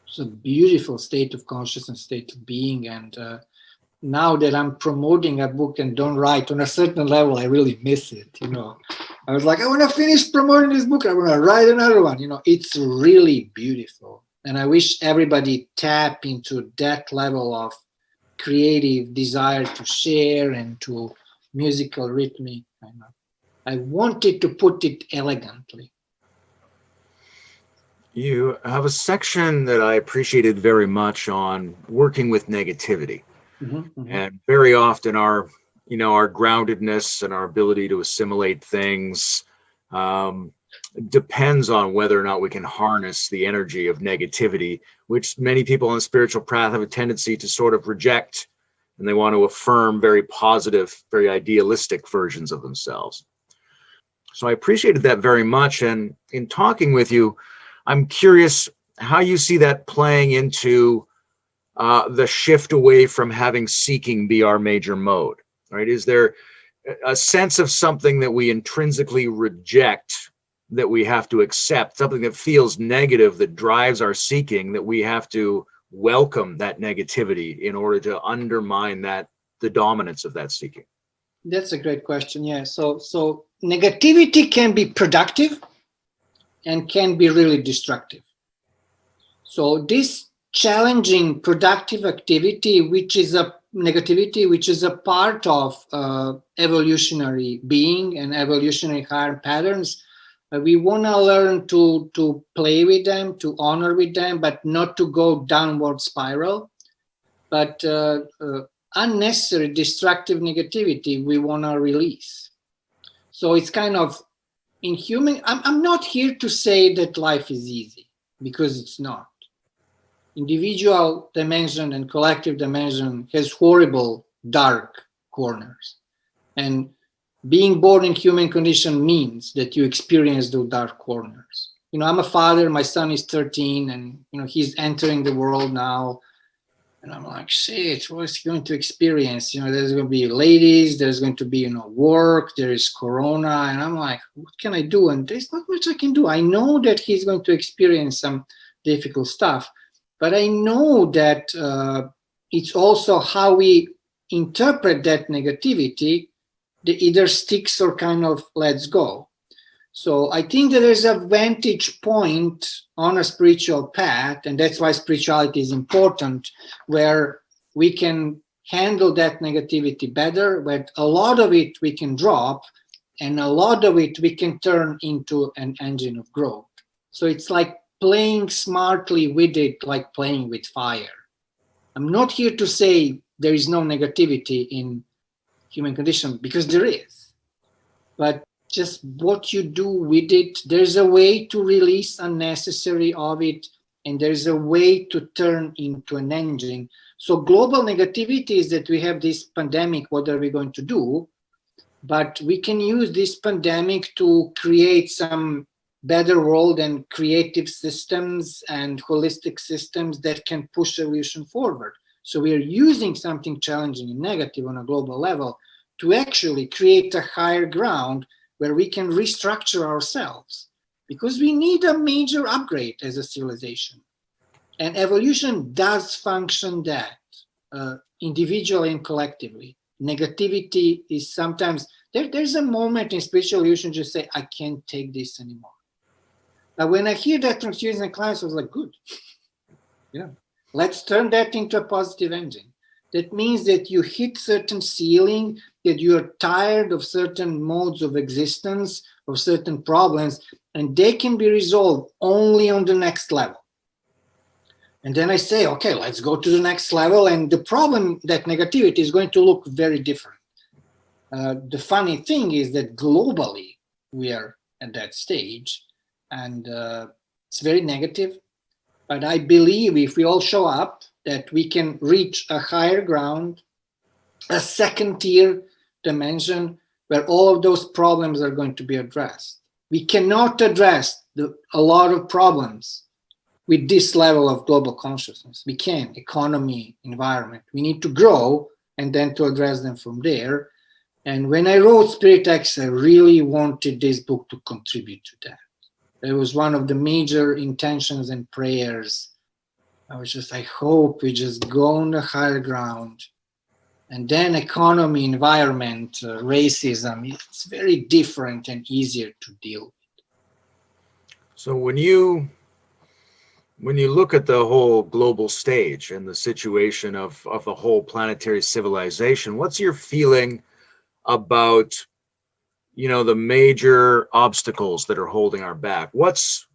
It's a beautiful state of consciousness, state of being. And now that I'm promoting a book and don't write on a certain level, I really miss it. I was like, I want to finish promoting this book. I want to write another one. It's really beautiful. And I wish everybody tap into that level of creative desire to share and to musical rhythmic. I wanted to put it elegantly. You have a section that I appreciated very much on working with negativity. And very often our groundedness and our ability to assimilate things depends on whether or not we can harness the energy of negativity, which many people on the spiritual path have a tendency to sort of reject, and they want to affirm very positive, very idealistic versions of themselves. So I appreciated that very much. And in talking with you, I'm curious how you see that playing into the shift away from having seeking be our major mode, right? Is there a sense of something that we intrinsically reject that we have to accept, something that feels negative that drives our seeking, that we have to welcome that negativity in order to undermine the dominance of that seeking? That's a great question. Yeah. So negativity can be productive and can be really destructive. So this challenging productive activity, which is a negativity, which is a part of evolutionary being and evolutionary higher patterns, we want to learn to play with them, to honor with them, but not to go downward spiral. But unnecessary destructive negativity we want to release. So it's kind of inhuman. I'm not here to say that life is easy, because it's not. Individual dimension and collective dimension has horrible dark corners, and being born in human condition means that you experience those dark corners. I'm a father, my son is 13, and he's entering the world now, and I'm like, shit, what's he going to experience? There's going to be ladies, there's going to be work, there is corona, and I'm like, what can I do? And there's not much I can do. I know that he's going to experience some difficult stuff, But I know that it's also how we interpret that negativity that either sticks or kind of lets go. So I think that there's a vantage point on a spiritual path, and that's why spirituality is important, where we can handle that negativity better, where a lot of it we can drop, and a lot of it we can turn into an engine of growth. So it's like playing smartly with it, like playing with fire. I'm not here to say there is no negativity in human condition, because there is. But just what you do with it, there's a way to release unnecessary of it, and there's a way to turn into an engine. So global negativity is that we have this pandemic, what are we going to do? But we can use this pandemic to create some better world and creative systems and holistic systems that can push evolution forward. So we are using something challenging and negative on a global level to actually create a higher ground where we can restructure ourselves, because we need a major upgrade as a civilization. And evolution does function that, individually and collectively. Negativity is sometimes, there's a moment in spiritual evolution just say, I can't take this anymore. But when I hear that from students and clients, I was like, good. Yeah, let's turn that into a positive engine. That means that you hit certain ceiling, that you're tired of certain modes of existence, of certain problems, and they can be resolved only on the next level. And then I say, okay, let's go to the next level. And the problem, that negativity is going to look very different. The funny thing is that globally, we are at that stage, and it's very negative. But I believe if we all show up, that we can reach a higher ground, a second tier dimension where all of those problems are going to be addressed. We cannot address a lot of problems with this level of global consciousness. We can, economy, environment. We need to grow and then to address them from there. And when I wrote Spirit X, I really wanted this book to contribute to that. It was one of the major intentions and prayers. I hope we just go on the higher ground. And then economy, environment, racism, it's very different and easier to deal with. So when you look at the whole global stage and the situation of the whole planetary civilization, what's your feeling about, the major obstacles that are holding our back? What's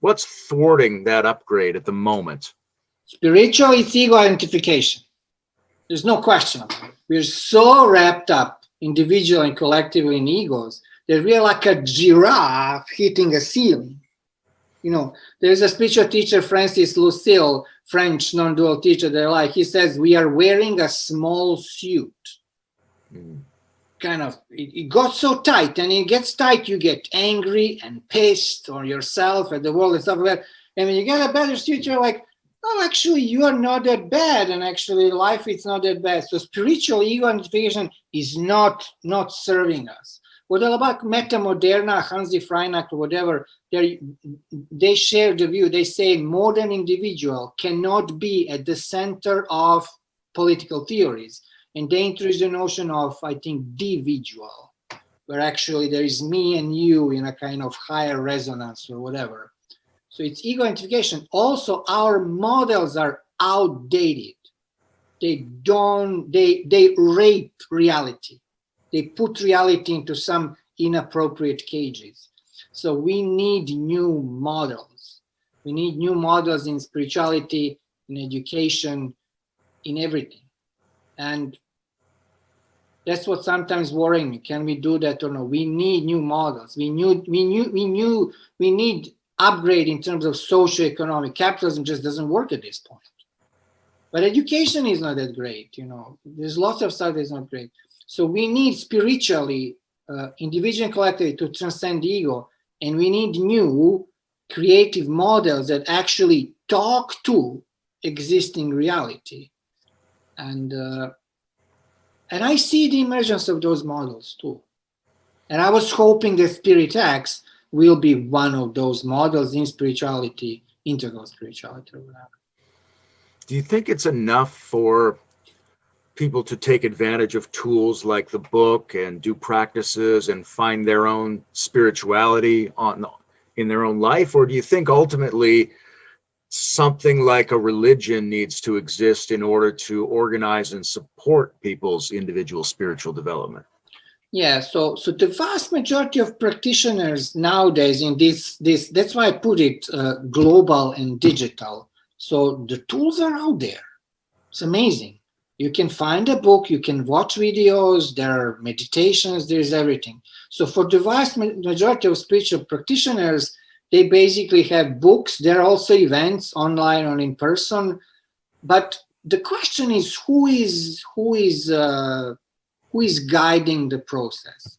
thwarting that upgrade at the moment? Spiritual is ego identification. There's no question about it. We're so wrapped up individually and collectively in egos that we're like a giraffe hitting a ceiling. There's a spiritual teacher, Francis Lucille, French non-dual teacher, he says, we are wearing a small suit. Kind of, it got so tight, and it gets tight, you get angry and pissed on yourself and the world and stuff like that. And when you get a better suit, you're like, oh, actually, you are not that bad, and actually, life is not that bad. So spiritual ego identification is not serving us. What about meta-moderna, Hansi Freinacht, or whatever, they share the view. They say modern individual cannot be at the center of political theories. And they introduce the notion of, I think, individual, where actually there is me and you in a kind of higher resonance or whatever. So it's ego identification. Also, our models are outdated. They rape reality. They put reality into some inappropriate cages. So we need new models. We need new models in spirituality, in education, in everything. And that's what sometimes worrying me. Can we do that or no? We need new models. We need upgrade in terms of socioeconomic. Capitalism just doesn't work at this point. But education is not that great, There's lots of stuff that's not great. So we need spiritually, individual and collectively, to transcend ego. And we need new creative models that actually talk to existing reality. And I see the emergence of those models too. And I was hoping that Spirit X will be one of those models in spirituality, integral spirituality or whatever. Do you think it's enough for people to take advantage of tools like the book and do practices and find their own spirituality in their own life? Or do you think ultimately something like a religion needs to exist in order to organize and support people's individual spiritual development? Yeah, so the vast majority of practitioners nowadays in this that's why I put it global and digital. So the tools are out there. It's amazing. You can find a book, you can watch videos, there are meditations, there's everything. So for the vast majority of spiritual practitioners, they basically have books. There are also events online or in person. But the question is who is guiding the process?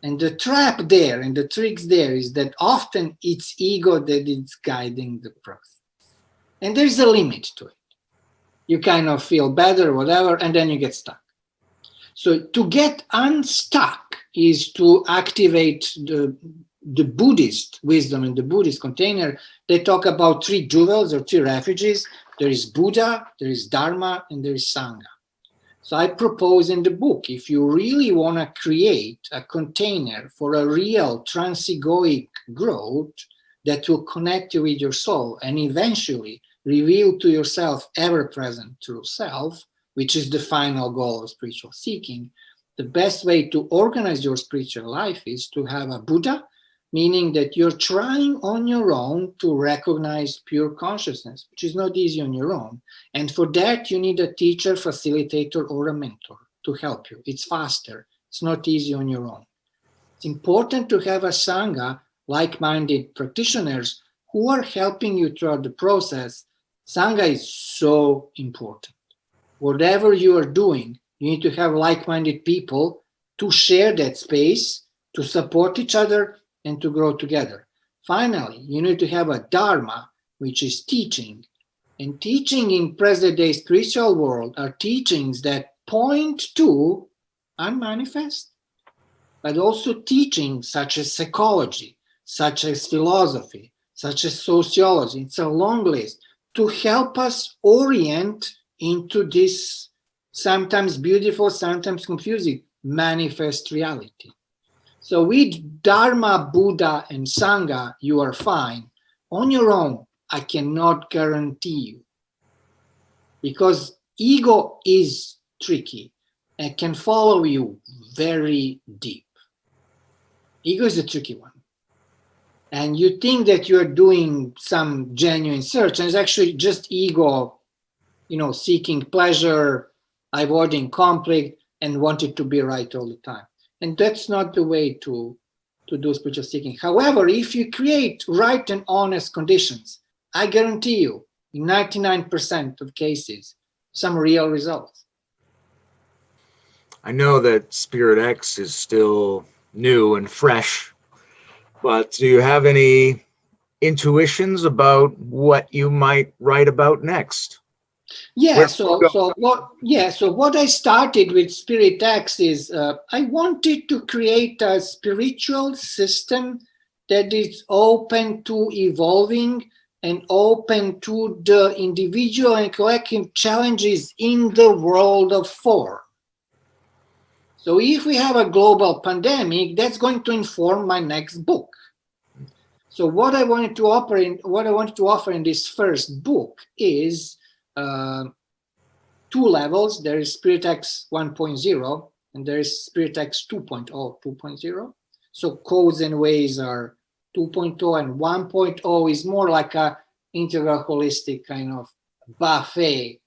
And the trap there and the tricks there is that often it's ego that is guiding the process. And there's a limit to it. You kind of feel better, whatever, and then you get stuck. So to get unstuck is to activate the Buddhist wisdom and the Buddhist container. They talk about three jewels or three refuges. There is Buddha, there is Dharma, and there is Sangha. So I propose in the book, if you really want to create a container for a real transegoic growth that will connect you with your soul and eventually reveal to yourself ever-present true self, which is the final goal of spiritual seeking, the best way to organize your spiritual life is to have a Buddha, meaning that you're trying on your own to recognize pure consciousness, which is not easy on your own. And for that, you need a teacher, facilitator, or a mentor to help you. It's faster. It's not easy on your own. It's important to have a Sangha, like-minded practitioners who are helping you throughout the process. Sangha is so important. Whatever you are doing, you need to have like-minded people to share that space, to support each other, and to grow together. Finally, you need to have a Dharma, which is teaching. And teaching in present-day spiritual world are teachings that point to unmanifest, but also teachings such as psychology, such as philosophy, such as sociology. It's a long list to help us orient into this sometimes beautiful, sometimes confusing manifest reality. So with Dharma, Buddha, and Sangha, you are fine. On your own, I cannot guarantee you. Because ego is tricky and can follow you very deep. Ego is a tricky one. And you think that you're doing some genuine search, and it's actually just ego, seeking pleasure, avoiding conflict, and wanting to be right all the time. And that's not the way to do spiritual seeking. However, if you create right and honest conditions, I guarantee you, in 99% of cases, some real results. I know that Spirit X is still new and fresh, but do you have any intuitions about what you might write about next? Yeah, so what I started with Spirit X is I wanted to create a spiritual system that is open to evolving and open to the individual and collective challenges in the world of form. So if we have a global pandemic, that's going to inform my next book. So what I wanted to offer in this first book is two levels. There is Spirit X 1.0 and there is Spirit X 2.0. So codes and ways are 2.0, and 1.0 is more like a integral holistic kind of buffet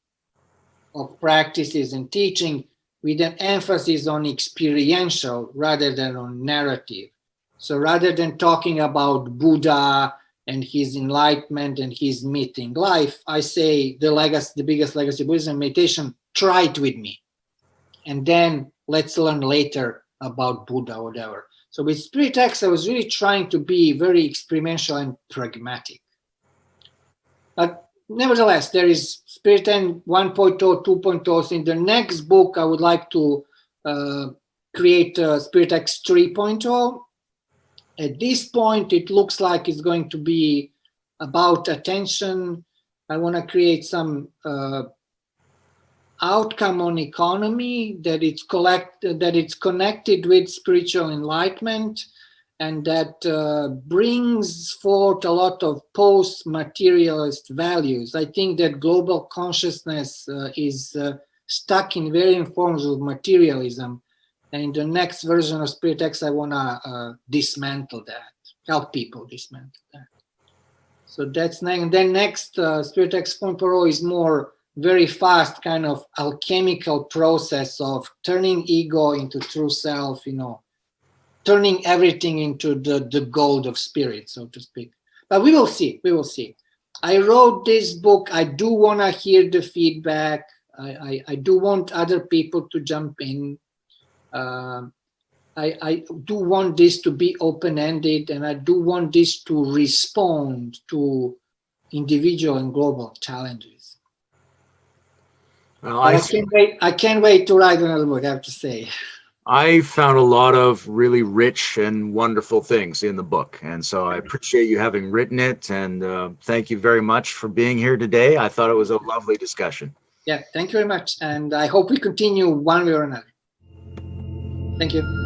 of practices and teaching with an emphasis on experiential rather than on narrative. So rather than talking about Buddha and his enlightenment and his meeting life, I say the biggest legacy of Buddhism meditation, try it with me. And then let's learn later about Buddha or whatever. So with Spirit X, I was really trying to be very experiential and pragmatic. But nevertheless, there is Spirit N 1.0, 2.0. So in the next book, I would like to create Spirit X 3.0. At this point, it looks like it's going to be about attention, I want to create some outcome on economy that it's connected with spiritual enlightenment, and that brings forth a lot of post-materialist values. I think that global consciousness is stuck in varying forms of materialism. And in the next version of Spirit X, I want to dismantle that, help people dismantle that. So that's next. And then next, Spirit X 4.0 is more very fast kind of alchemical process of turning ego into true self, turning everything into the gold of spirit, so to speak. But we will see. I wrote this book. I do want to hear the feedback. I do want other people to jump in. I do want this to be open-ended, and I do want this to respond to individual and global challenges. Well, I can't wait to write another book, I have to say. I found a lot of really rich and wonderful things in the book. And so I appreciate you having written it. And thank you very much for being here today. I thought it was a lovely discussion. Yeah, thank you very much. And I hope we continue one way or another. Thank you.